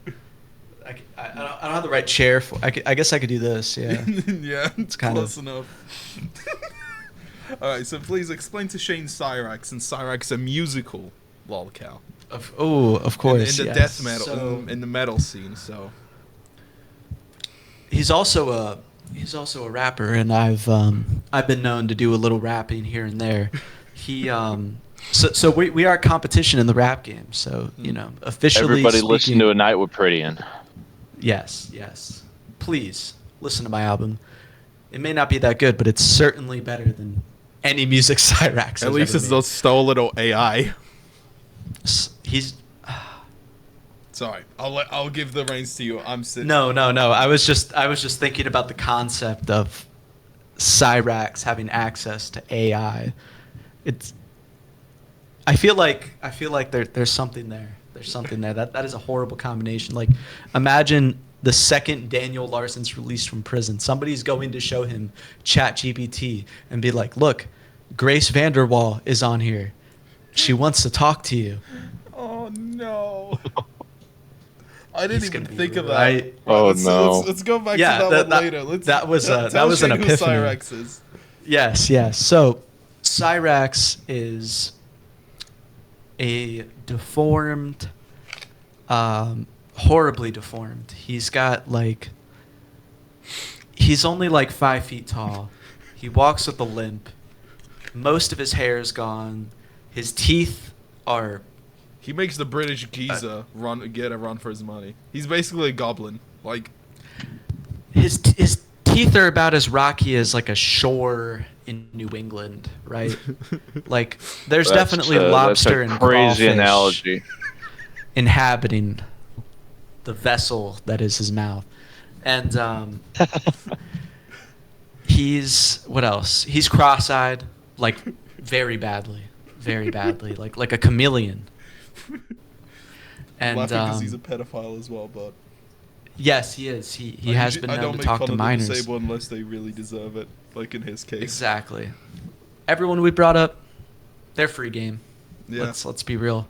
I don't have the right chair for. I guess I could do this. Yeah. Yeah, it's kind close of- enough. Alright, so please explain to Shane Cyrax, and Cyrax a musical lolcow. Of course. In the yes. death metal, So, in the metal scene, so. he's also a rapper, and I've been known to do a little rapping here and there. He so we are a competition in the rap game. So officially. Everybody speaking, listen to A Night with Pretty. Yes. Please listen to my album. It may not be that good, but it's certainly better than any music Cyrax has At least ever it's made. not stolen or AI. He's Sorry, I'll give the reins to you. I'm sitting. no. I was just thinking about the concept of Cyrax having access to AI. I feel like there's something there. There's something there. That is a horrible combination. Like, imagine the second Daniel Larson's released from prison, somebody's going to show him ChatGPT and be like, "Look, Grace Vanderwall is on here. She wants to talk to you." Oh no. I didn't He's even gonna be think of that. right. Oh, let's, no. Let's go back Yeah, to that that- one later. that was tell an Shane who epiphany. Cyrax is. Yes. So, Cyrax is a deformed, horribly deformed. He's only like 5 feet tall. He walks with a limp. Most of his hair is gone. His teeth are. He makes the British geezer get a run for his money. He's basically a goblin. Like, His teeth are about as rocky as like a shore in New England, right? Like, there's definitely lobster that's a and crazy crawfish analogy. inhabiting the vessel that is his mouth. And he's what else? He's cross-eyed, like very badly, like a chameleon. And laughing because he's a pedophile as well, but yes, he is. He has been I known don't to make talk fun to of the minors. disabled unless they really deserve it, like in his case. Exactly. Everyone we brought up, they're free game. Yeah. Let's be real.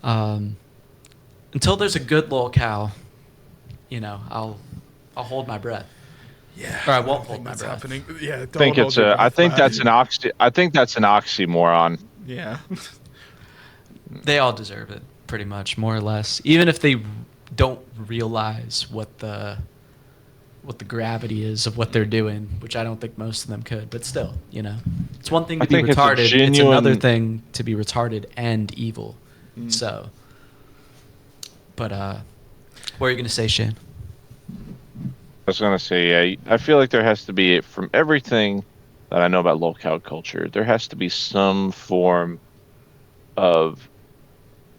Until there's a good Lolcow, I'll hold my breath. Yeah. Or I won't don't hold think my that's breath. happening. Yeah. I think don't it's hold your a. I breath, think man. that's an I think that's an oxymoron. Yeah. They all deserve it, pretty much, more or less. Even if they don't realize what the gravity is of what they're doing, which I don't think most of them could, but still, you know, it's one thing I to be think it's a retarded. It's another genuine- thing to be retarded and evil. Mm. So, but what are you gonna say, Shane? I was gonna say, yeah, I feel like there has to be, from everything that I know about Lolcow culture, there has to be some form of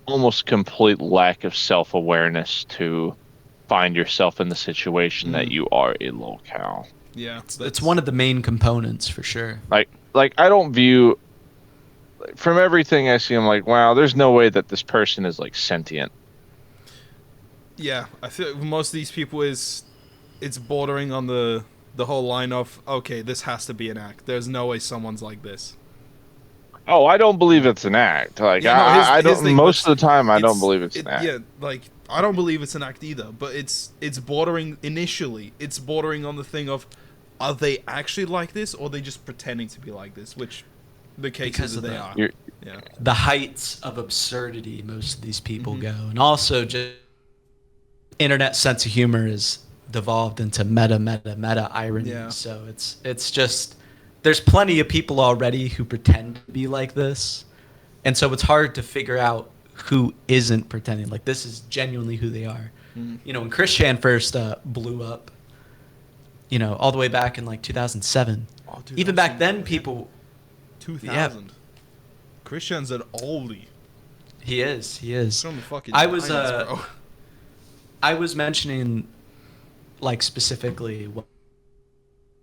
almost complete lack of self-awareness to find yourself in the situation that you are a Lolcow. Yeah. It's one of the main components for sure. Like I don't view, from everything I see, I'm like, wow, there's no way that this person is like sentient. Yeah, I feel most of these people it's bordering on the whole line of, okay, this has to be an act. There's no way someone's like this. Oh, I don't believe it's an act. Like Yeah, no, I here's don't. the thing, Most but of the time, I don't it's- believe it's an act. Yeah, like I don't believe it's an act either. But it's bordering initially. It's bordering on the thing of, are they actually like this, or are they just pretending to be like this? Which the case Because is of that they the- are. You're- Yeah. The heights of absurdity most of these people Mhm. go, and also just internet sense of humor is devolved into meta irony. Yeah. So it's just there's plenty of people already who pretend to be like this, and so it's hard to figure out who isn't pretending. Like this is genuinely who they are. Mhm. You know, when Chris Chan first blew up, you know, all the way back in like 2007. Oh, dude, Even that was back then, people 2000. Christian's an oldie. he is. From the fucking I was 90s, bro. I was mentioning, like specifically,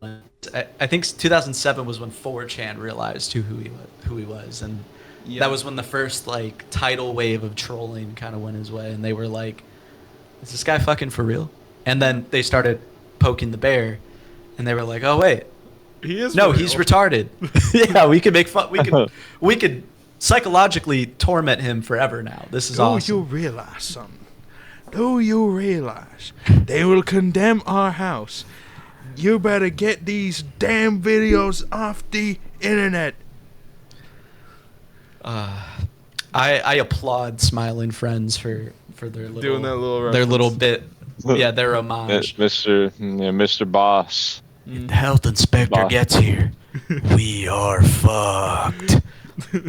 I think 2007 was when 4chan realized who he was, and Yeah. that was when the first like tidal wave of trolling kind of went his way, and they were like, "Is this guy fucking for real?" And then they started poking the bear, and they were like, "Oh wait, He is. no, for he's real. retarded." Yeah, we could make fun. We could psychologically torment him forever now. This is Do awesome. you realize something? Do you realize they will condemn our house? You better get these damn videos off the internet. I applaud Smiling Friends for their little Doing that little their little reference. bit. Yeah, their homage. Mr. Boss. The health inspector Boss. gets here. We are fucked.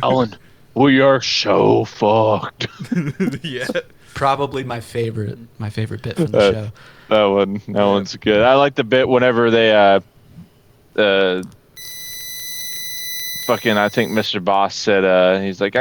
Alan, we are so fucked. Yeah. Probably my favorite bit from the show. That one's good. I like the bit whenever they fucking, I think Mr. Boss said he's like,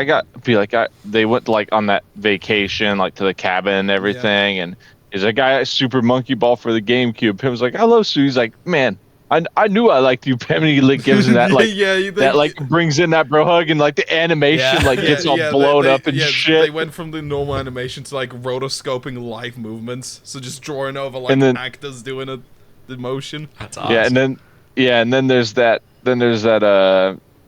they went like on that vacation like to the cabin and everything, and he's like, I got Super Monkey Ball for the GameCube. Pim was like, I love Sue. He's like, man, I knew I liked you, Pim. And he like gives him that like that like brings in that bro hug, and like the animation like gets all blown up and shit. They went from the normal animation to like rotoscoping live movements, so just drawing over like And then- actors doing the motion. That's awesome. Yeah, and then there's that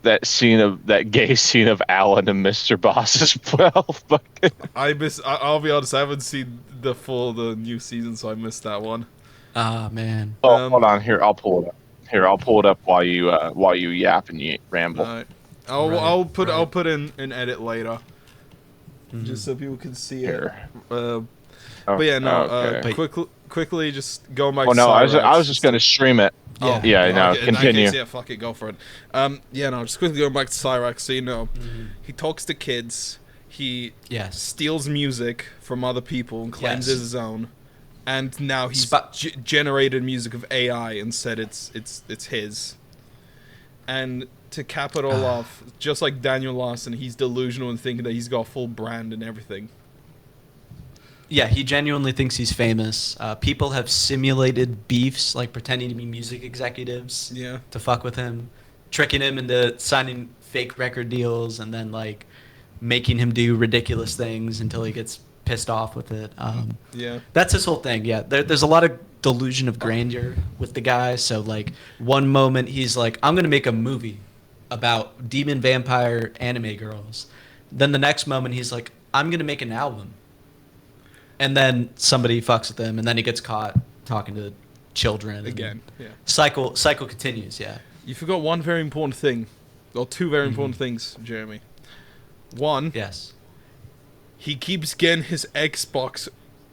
that scene of that gay scene of Alan and Mr. Boss as well. Fucking- I'll be honest, I haven't seen the new season, so I missed that one. Ah man. Hold on, here I'll pull it up. I'll pull it up while you yap and you ramble. Alright. Right, I'll put right. in an edit later, just so people can see Here. it. But yeah, no. Okay. Quickly, just going back. Oh to no, I Cyrax. was just gonna stream it. Yeah. Yeah, no, okay, in that continue. case, yeah, fuck it, go for it. Yeah, no, just quickly going back to Cyrax. So you know, he talks to kids. He Yes. steals music from other people and claims Yes. it's his own. And now he's Spa- generated music of AI and said it's his. And to cap it all off, just like Daniel Larson, he's delusional and thinking that he's got a full brand and everything. Yeah, he genuinely thinks he's famous. People have simulated beefs, like pretending to be music executives Yeah. to fuck with him, tricking him into signing fake record deals, and then like making him do ridiculous things until he gets pissed off with it. Yeah. That's his whole thing. Yeah, there's a lot of delusion of grandeur with the guy. So like one moment he's like, I'm gonna make a movie about demon vampire anime girls. Then the next moment he's like, I'm gonna make an album. And then somebody fucks with him, and then he gets caught talking to children. and Again, yeah. Cycle continues. Yeah. You forgot one very important thing, or two very important things, Jeremy. One, Yes. he keeps getting his Xbox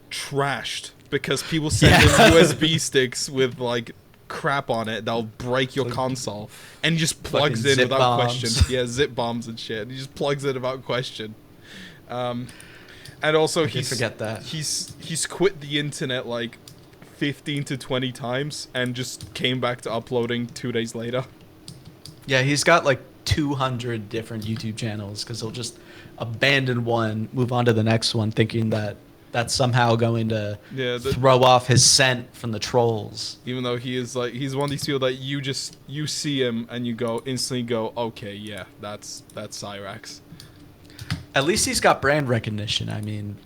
trashed because people send him USB sticks with like crap on it that'll break your console, and he just plugs Fucking in zip without bombs. question. Yeah, zip bombs and shit. He just plugs in without question. And also I did forget that. he's quit the internet like 15 to 20 times and just came back to uploading 2 days later. Yeah, he's got like 200 different YouTube channels because he'll just abandon one, move on to the next one, thinking that that's somehow going to throw off his scent from the trolls. Even though he's one of these people that you see him and you instantly go, okay, yeah, that's Cyrax. At least he's got brand recognition. I mean,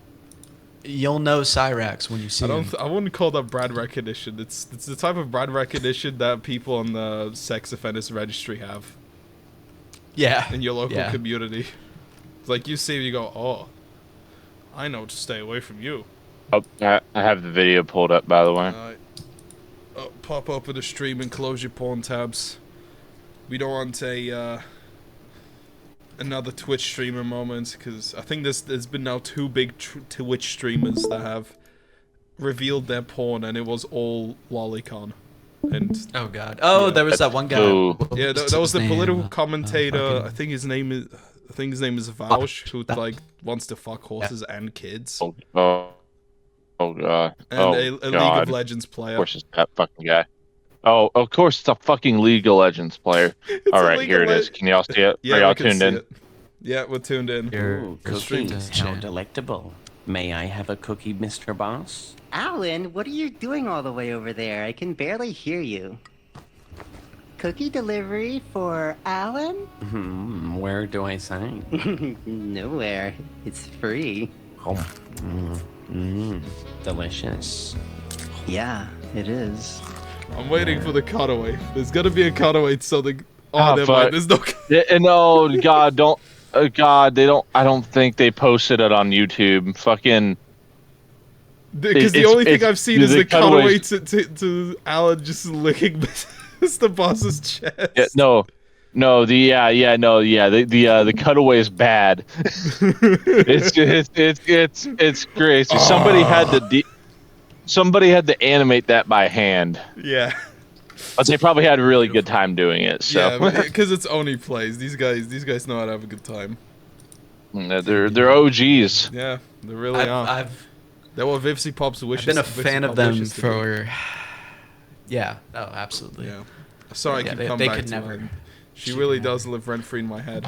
you'll know Cyrax when you see him. I wouldn't call that brand recognition. It's the type of brand recognition that people on the sex offenders registry have. Yeah. In your local Yeah. community. It's like you see him, you go, oh, I know to stay away from you. Oh, I have the video pulled up, by the way. Pop open the stream and close your porn tabs. We don't want another Twitch streamer moment, because I think there's been now 2 big Twitch streamers that have revealed their porn, and it was all Lolcow. And Oh god. Oh, Yeah. there was that one guy. Ooh. yeah, that was the political commentator. I think his name is Vaush, who like wants to fuck horses and kids, Oh god. and Oh a League god. of Legends Of player. course it's that fucking guy. Oh, of course it's a fucking League of Legends player. It's All a right, League here of it is. Can y'all see it? Yeah, Are y'all we can tuned see in? it. Yeah, we're tuned in. Ooh, stream cookies. to How chat. delectable. May I have a cookie, Mr. Boss? Alan, what are you doing all the way over there? I can barely hear you. Cookie delivery for Alan? Where do I sign? Nowhere. It's free. Oh, delicious. Yeah, it is. I'm waiting for the cutaway. There's gonna be a cutaway to something. Oh, Ah, never fuck. mind. There's no. And oh god, don't. God, they don't. I don't think they posted it on YouTube. Fucking. Because the It's- only thing it's- I've seen the is the cutaway cutaways- to Alan just licking Mr. Boss's chest. Yeah, no. The cutaway is bad. it's great. So somebody had to animate that by hand, Yeah. but they probably had a really good time doing it. So Yeah, because it's Oni plays. These guys know how to have a good time. they're OGs. Yeah, they really are. I've They're what Vivsy Pop's wishes. been a Vivsy fan of Pop them wishes to be. for. Yeah. Oh, absolutely. Yeah. Sorry, Yeah, I keep coming they back could to never. it. She really does live rent free in my head.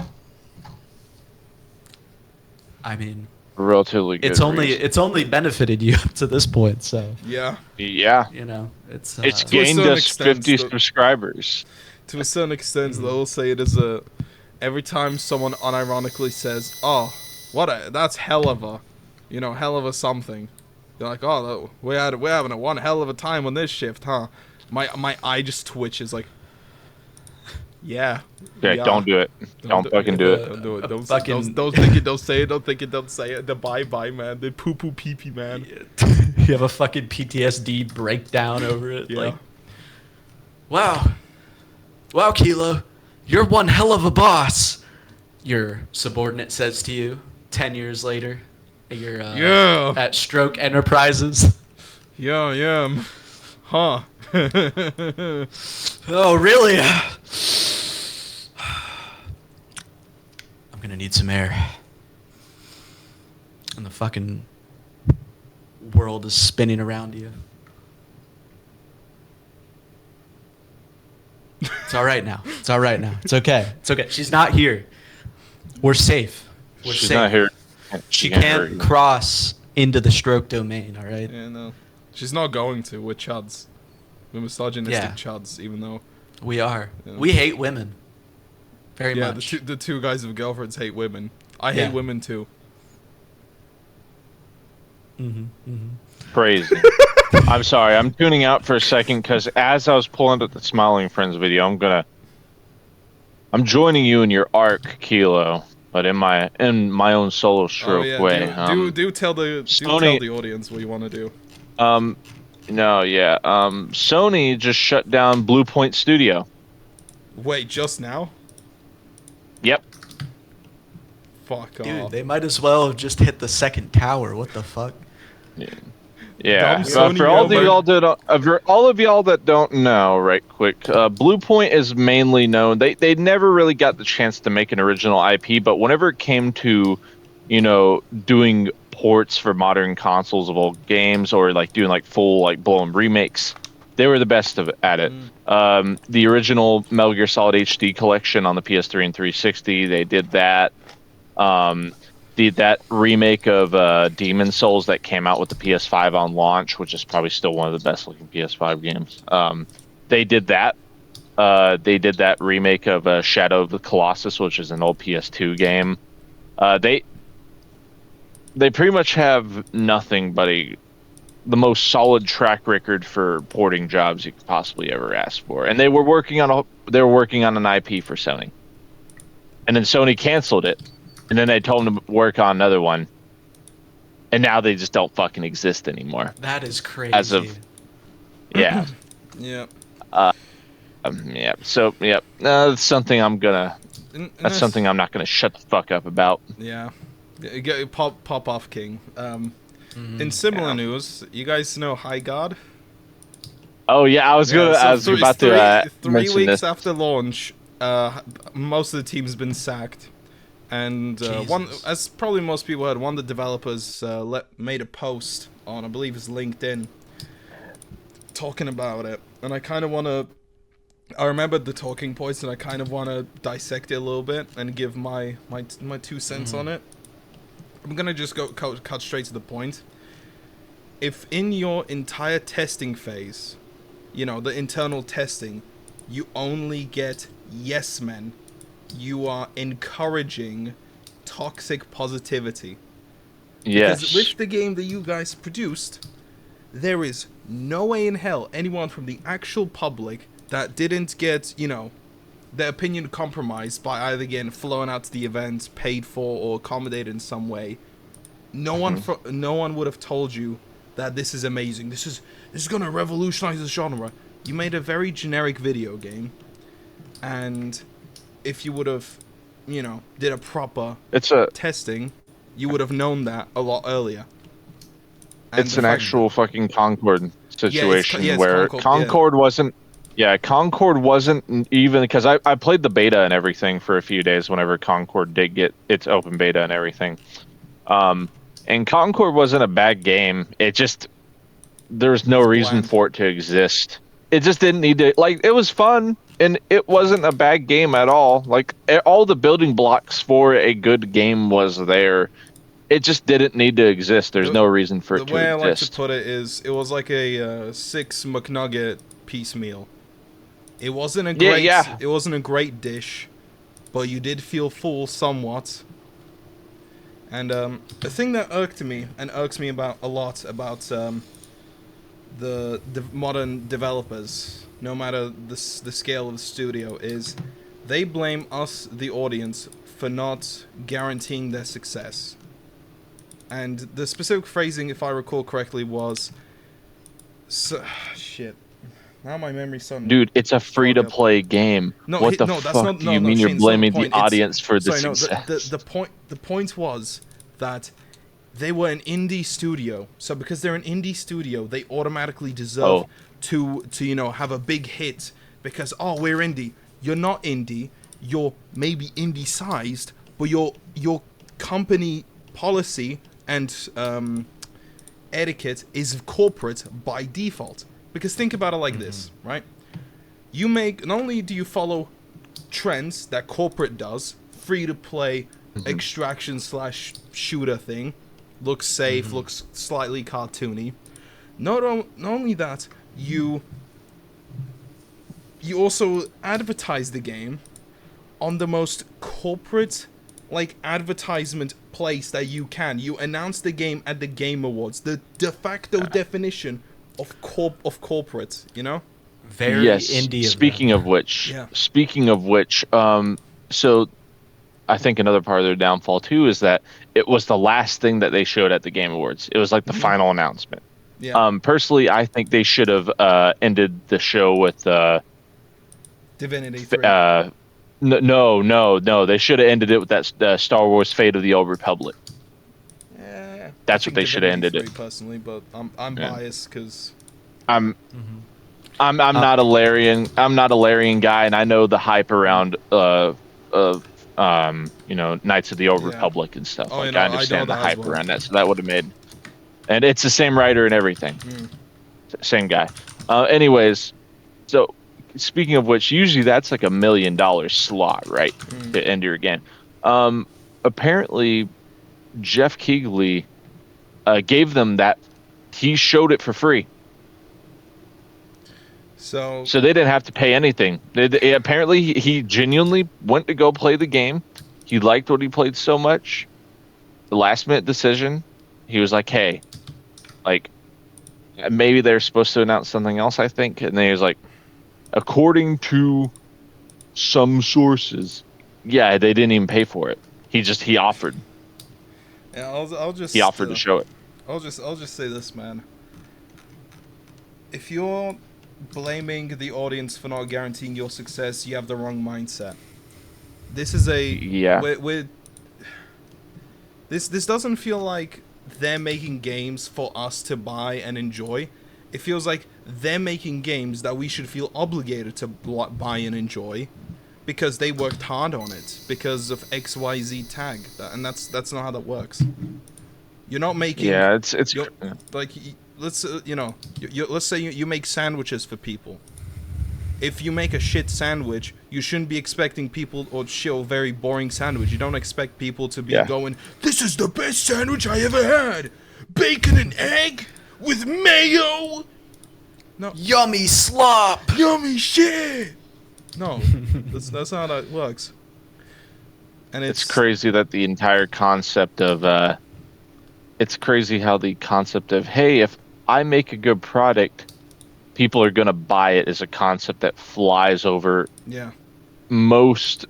I mean, Relatively good. it's reason. only benefited you up to this point. So Yeah. Yeah. you know, it's It's To a gained certain us extent, 50 so- subscribers. To a certain extent, they'll say it is a. Every time someone unironically says, "Oh, that's hell of a, hell of a something," you're like, "Oh, we're having a one hell of a time on this shift, huh?" My eye just twitches like. Yeah. Yeah, don't do it. Don't fucking do it. Don't do it. Don't Fucking- don't think it. Don't say it. Don't think it. Don't say it. The bye man. The poo pee pee man. you have a fucking PTSD breakdown over it. Yeah. Like, wow, Kilo, you're one hell of a boss. Your subordinate says to you 10 years later. You're Yeah. at Stroke Enterprises. Yeah. Huh. Oh, really? I'm gonna need some air. And the fucking world is spinning around you. It's all right now. It's all right now. It's okay. It's okay. She's not here. We're safe. We're She's safe. not here. She hurt can't you. cross into the Stroke domain, all right? Yeah, no. She's not going to. We're chuds. We're misogynistic Yeah. chuds, even though. We are. Yeah. We hate women. Very Yeah, much. the two guys with girlfriends hate women. I Yeah. hate women too. Crazy. I'm sorry. I'm tuning out for a second because as I was pulling up the Smiling Friends video, I'm joining you in your arc, Kilo, but in my own solo stroke way. Do tell the Sony- audience what you want to do. No, yeah. Sony just shut down Blue Point Studio. Wait, just now? Yep. Fuck Dude, off. they might as well have just hit the second tower. What the fuck? Yeah. Dumb Sony For all of member. y'all that don't know, right quick, Blue Point is mainly known. They never really got the chance to make an original IP, but whenever it came to, doing ports for modern consoles of old games or like doing like full like blown remakes, they were the best at it. The original Metal Gear Solid HD collection on the PS3 and 360, they did that. That remake of Demon Souls that came out with the PS5 on launch, which is probably still one of the best looking PS5 games. They did that. They did that remake of Shadow of the Colossus, which is an old PS2 game. They pretty much have nothing but the most solid track record for porting jobs you could possibly ever ask for. And they were working on an IP for Sony. And then Sony canceled it. And then they told them to work on another one. And now they just don't fucking exist anymore. That is crazy. As of yeah. Yeah. Yeah. So yeah. That's something I'm gonna That's something I'm not gonna shut the fuck up about. Yeah. Pop off, King. In similar news, you guys know High God? Oh yeah, I was about to three mention weeks this. after launch, most of the team's been sacked, and one, as probably most people heard, one of the developers made a post on, I believe, his LinkedIn, talking about it, and I kind of want to. I remembered the talking points, and I kind of want to dissect it a little bit and give my 2 cents on it. I'm gonna just cut straight to the point. If in your entire testing phase, the internal testing, you only get yes men, you are encouraging toxic positivity. Yes. Because with the game that you guys produced, there is no way in hell anyone from the actual public that didn't get, their opinion compromised by either getting flown out to the event, paid for, or accommodated in some way. No one would have told you that this is amazing. This is gonna revolutionize the genre. You made a very generic video game, and if you would have, did a proper testing, you would have known that a lot earlier. And it's an actual fucking Concord situation it's where Concord wasn't. Yeah, Concord wasn't even, because I played the beta and everything for a few days whenever Concord did get its open beta and everything. And Concord wasn't a bad game. It just, there's no reason for it to exist. It just didn't need to, it was fun and it wasn't a bad game at all. All the building blocks for a good game was there. It just didn't need to exist. There's no reason for it to exist. The way I like to put it is, it was like a 6 McNugget piecemeal. It wasn't a great, It wasn't a great dish, but you did feel full somewhat. And the thing that irks me about the modern developers, no matter the scale of the studio, is they blame us, the audience, for not guaranteeing their success. And the specific phrasing, if I recall correctly, was... shit. Now my memory's so... Dude, it's a free-to-play game. What the fuck do you mean you're blaming the audience for the success? The point was that they were an indie studio. So because they're an indie studio, they automatically deserve to have a big hit. Because, we're indie. You're not indie. You're maybe indie-sized, but your company policy and etiquette is corporate by default. Because think about it like this, right? Not only do you follow trends that corporate does, free-to-play extraction / shooter thing, looks safe, looks slightly cartoony. Not only that, you also advertise the game on the most corporate, advertisement place that you can. You announce the game at the Game Awards, the de facto definition of corporate, Very indie. Speaking of which, so I think another part of their downfall too is that it was the last thing that they showed at the Game Awards. It was like the final announcement. Yeah. Personally, I think they should have ended the show with Divinity 3. no. They should have ended it with that Star Wars Fate of the Old Republic. Yeah, I That's what think they should have Divinity ended 3 it. personally, but I'm Yeah. biased because I'm Mm-hmm. I'm Uh, not a Larian. I'm not a Larian guy, and I know the hype around Knights of the Old yeah. Republic and stuff. Oh, Like I I know understand the that as hype well. around that, so that would have made. And it's the same writer and everything. Mm. Same guy. Anyways, so speaking of which, usually that's like $1 million slot, right, to end your game. Apparently, Jeff Keighley gave them that. He showed it for free. So So they didn't have to pay anything. Apparently, he genuinely went to go play the game. He liked what he played so much. The last minute decision, he was like, "Hey, like maybe they're supposed to announce something else." I think, and then he was like, "According to some sources, yeah, they didn't even pay for it. He offered. yeah, I'll just He offered to show it." I'll just say this, man. If you're blaming the audience for not guaranteeing your success, you have the wrong mindset. This is a Yeah. This doesn't feel like they're making games for us to buy and enjoy. It feels like they're making games that we should feel obligated to buy and enjoy because they worked hard on it because of XYZ tag, and that's not how that works. You're not making Yeah, it's you're- like let's let's say you make sandwiches for people. If you make a shit sandwich, you shouldn't be expecting people or show a very boring sandwich. You don't expect people to be Yeah. going, "This is the best sandwich I ever had. Bacon and egg with mayo." No, Yummy slop. yummy shit. No, that's not how that works. And it's crazy that the entire concept of it's crazy how the concept of, hey, if I make a good product, people are going to buy it, is a concept that flies over Yeah. most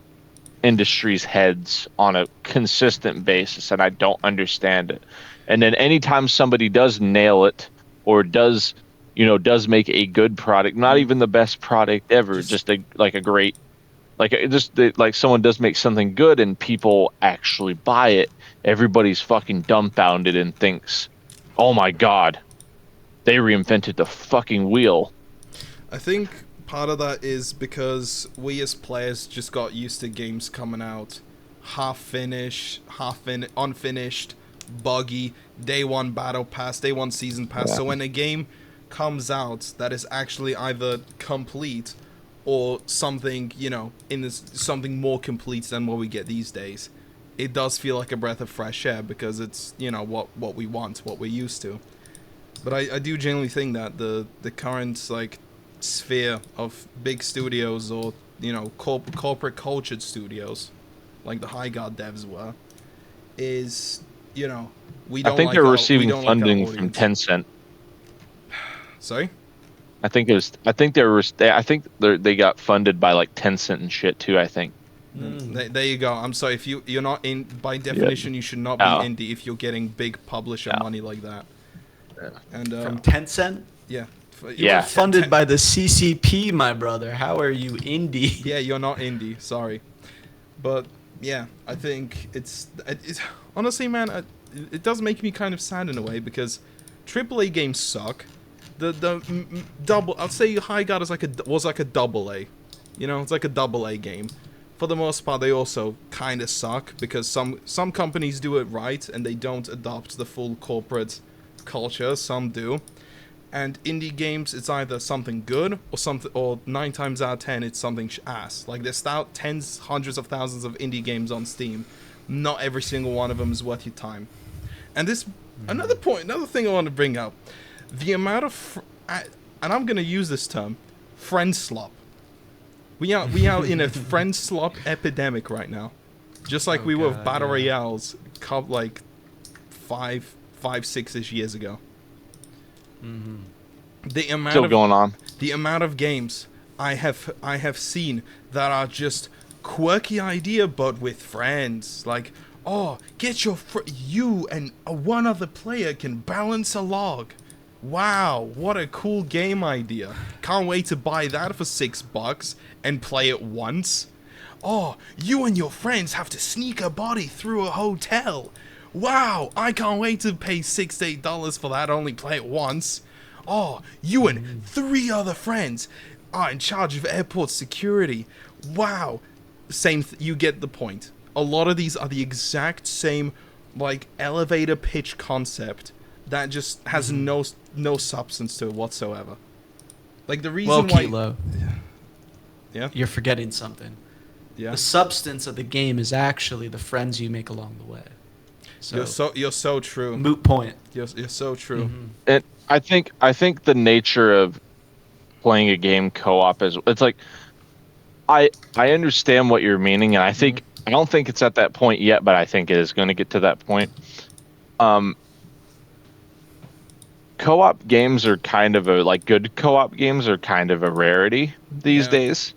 industries' heads on a consistent basis, and I don't understand it. And then anytime somebody does nail it or does make a good product, not even the best product ever, just a great, like someone does make something good and people actually buy it, everybody's fucking dumbfounded and thinks, oh my god, they reinvented the fucking wheel. I think part of that is because we as players just got used to games coming out half finished, unfinished, buggy, day one battle pass, day one season pass. Yeah. So when a game comes out that is actually either complete or something, something more complete than what we get these days, it does feel like a breath of fresh air because it's, what we want, what we're used to. But I do genuinely think that the current sphere of big studios or corporate cultured studios, like the High God devs were, is we don't. I think like they're our- we receiving don't like our funding from audience. Tencent. Sorry. I think they got funded by like Tencent and shit too. I think. There you go. I'm sorry if you're not in. By definition, you should not be Oh. indie if you're getting big publisher No. money like that. And From Tencent? yeah, Yeah. Funded by the CCP, my brother. How are you indie? Yeah, you're not indie. Sorry, but yeah, I think it's honestly, man, it does make me kind of sad in a way because AAA games suck. The double, I'll say High God was like a double A. It's like a double A game. For the most part, they also kind of suck because some companies do it right and they don't adopt the full corporate culture. Some do. And indie games, it's either something good or 9 times out of 10, it's something ass. Like there's tens, hundreds of thousands of indie games on Steam. Not every single one of them is worth your time. And this, another thing I want to bring up, the amount of, and I'm gonna use this term, friend slop. We are in a friend slop epidemic right now, just like we were with battle royales, like 5-6-ish years ago. The amount Still going on. The amount of games I have seen that are just quirky idea but with friends, like, oh, get you and one other player can balance a log. Wow, what a cool game idea. Can't wait to buy that for $6 and play it once. Oh, you and your friends have to sneak a body through a hotel. Wow, I can't wait to pay $6 to $8 for that, only play it once. Oh, you and 3 other friends are in charge of airport security. Wow. You get the point. A lot of these are the exact same, like, elevator pitch concept that just has no substance to it whatsoever. Like, the reason why... Kilo, Yeah? you're forgetting something. Yeah? The substance of the game is actually the friends you make along the way. So, You're so true. moot point. You're so true. And I think the nature of playing a game co-op is, it's like, I understand what you're meaning, and I don't think it's at that point yet, but I think it is going to get to that point. Co-op games are kind of good co-op games are kind of a rarity these days.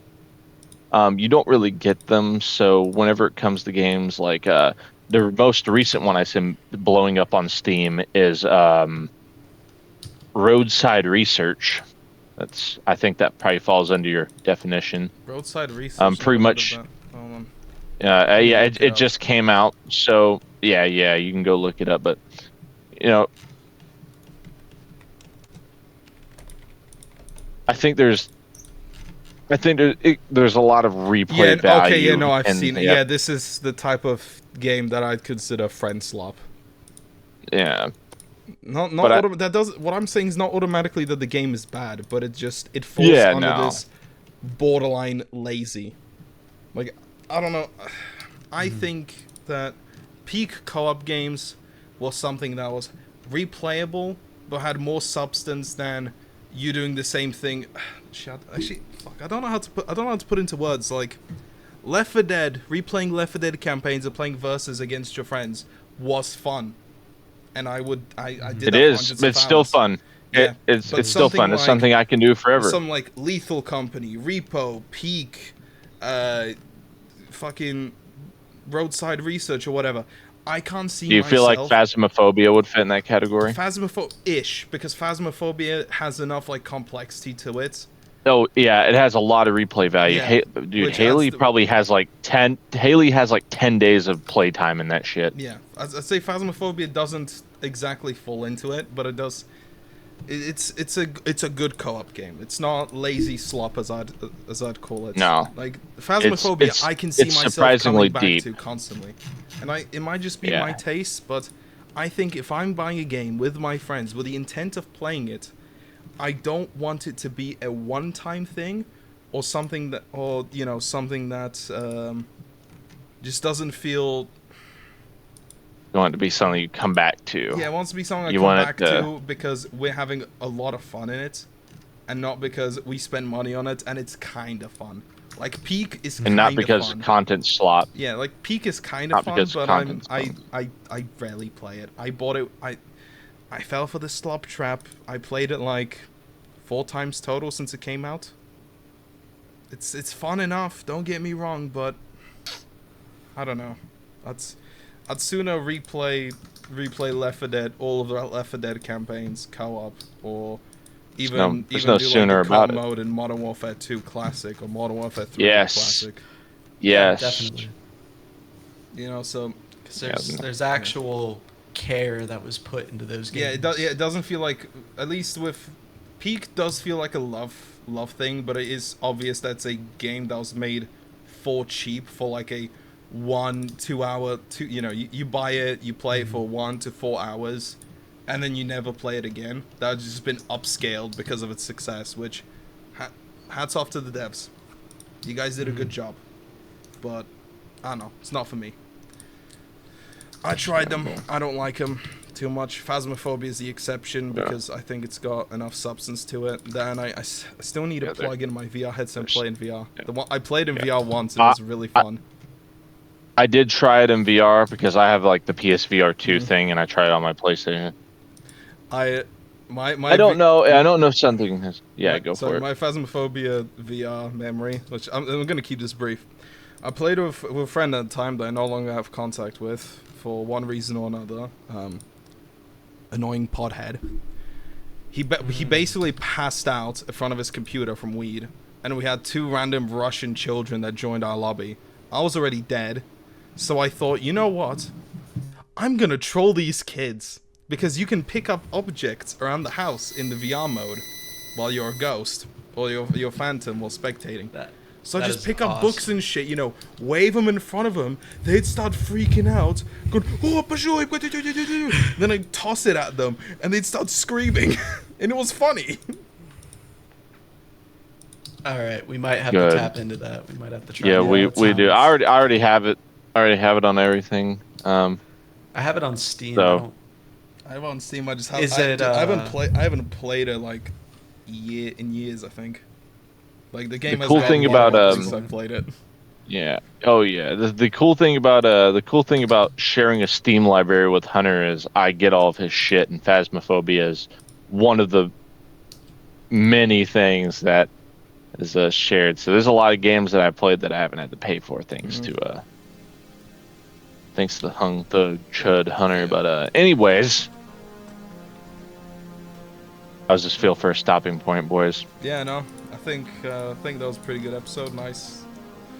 You don't really get them, so whenever it comes to games like the most recent one I see blowing up on Steam is Roadside Research. I think that probably falls under your definition. Roadside Research. Pretty much. Hold on. Yeah, it just came out, so yeah, you can go look it up. But I think there's a lot of replay value. Okay, yeah, no, I've seen it. Yep. Yeah, this is the type of game that I'd consider friend slop. Yeah. What I'm saying is not automatically that the game is bad, but it falls under this borderline lazy. Like, I don't know. I think that peak co-op games was something that was replayable, but had more substance than you doing the same thing. Actually, fuck, I don't know how to put into words. Like, Left 4 Dead, replaying Left 4 Dead campaigns or playing versus against your friends was fun. And I did that. It is. It's still fun. Yeah, It's still fun. It's something I can do forever. Some like Lethal Company, Repo, Peak, fucking Roadside Research or whatever. I can't see. Do you feel like Phasmophobia would fit in that category? Phasmophobia-ish, because Phasmophobia has enough like complexity to it. Oh yeah, it has a lot of replay value. Yeah, Dude, Haley probably has like 10. Haley has like 10 days of playtime in that shit. Yeah, I'd say Phasmophobia doesn't exactly fall into it, but it does. It's a good co-op game. It's not lazy slop as I'd call it. No, like Phasmophobia, I can see myself coming back to constantly, and it might just be my taste, but I think if I'm buying a game with my friends with the intent of playing it, I don't want it to be a one-time thing, or something that, just doesn't feel. You want it to be something you come back to. Yeah, it wants to be something I come back to because we're having a lot of fun in it, and not because we spend money on it and it's kind of fun. Like Peak is kind of fun. And not because content's slop. Yeah, like Peak is kind of fun, but I rarely play it. I bought it. I fell for the slop trap. I played it like 4 times total since it came out. It's fun enough. Don't get me wrong, but I don't know. I'd sooner replay Left 4 Dead, all of the Left 4 Dead campaigns co-op, or even do like the co-op mode in Modern Warfare 2 Classic or Modern Warfare 3 Classic. Yes. Yeah, definitely. You know, so there's actual care that was put into those games. Yeah, it doesn't feel like, at least with Peak, does feel like a love thing, but it is obvious that's a game that was made for cheap, for like a 1-2 hour, you buy it, you play it for 1 to 4 hours, and then you never play it again. That's just been upscaled because of its success, which hats off to the devs. You guys did a good job, but I don't know, it's not for me. I tried them, I don't like them too much. Phasmophobia is the exception because I think it's got enough substance to it. Then I still need to plug in my VR headset and play in VR. I played in VR once and it was really fun. I did try it in VR because I have like the PSVR 2 thing, and I tried it on my PlayStation. I don't know. I don't know if something has. Yeah, go for it. My Phasmophobia VR memory, which I'm going to keep this brief. I played with a friend at the time that I no longer have contact with for one reason or another. Annoying podhead. He basically passed out in front of his computer from weed, and we had 2 random Russian children that joined our lobby. I was already dead, so I thought, you know what? I'm gonna troll these kids, because you can pick up objects around the house in the VR mode while you're a ghost, or your phantom while spectating. So I just pick up books and shit, you know, wave them in front of them. They'd start freaking out, going, oh, пошёй, then I'd toss it at them, and they'd start screaming, and it was funny. All right, we might have Good. to tap into that. We might have to try. Yeah, that. we do. I already have it. I already have it on everything. I have it on Steam. So- I have on Steam. I just have. Is I, it, I haven't played it like years. I think. Like the game. The has cool been thing long about, since I played it. Yeah. Oh yeah. The cool thing about sharing a Steam library with Hunter is I get all of his shit, and Phasmophobia is one of the many things that is shared. So there's a lot of games that I played that I haven't had to pay for, thanks to the chud Hunter. But anyways, how's this feel for a stopping point, boys? Yeah, no, I think that was a pretty good episode. Nice.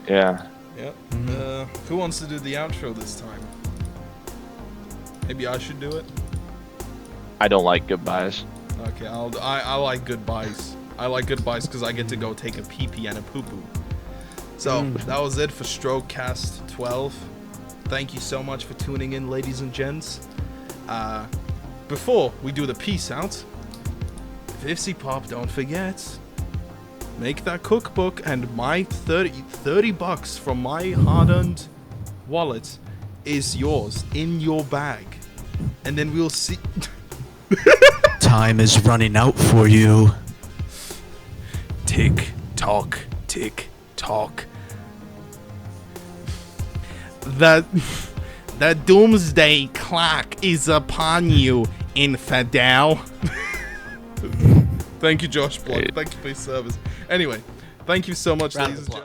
Yeah. Yep. Who wants to do the outro this time? Maybe I should do it. I don't like goodbyes. Okay, I like goodbyes. I like goodbyes because I get to go take a pee-pee and a poo-poo. So that was it for Strokecast 12. Thank you so much for tuning in, ladies and gents. Before we do the peace out, Vivsy Pop, don't forget, make that cookbook, and my 30 bucks from my hard-earned wallet is yours in your bag. And then we'll see. Time is running out for you. Tick tock, tick tock. The doomsday clock is upon you, infidel. Thank you, Josh Blood. Thank you for your service. Anyway, thank you so much, Round ladies of and gentlemen.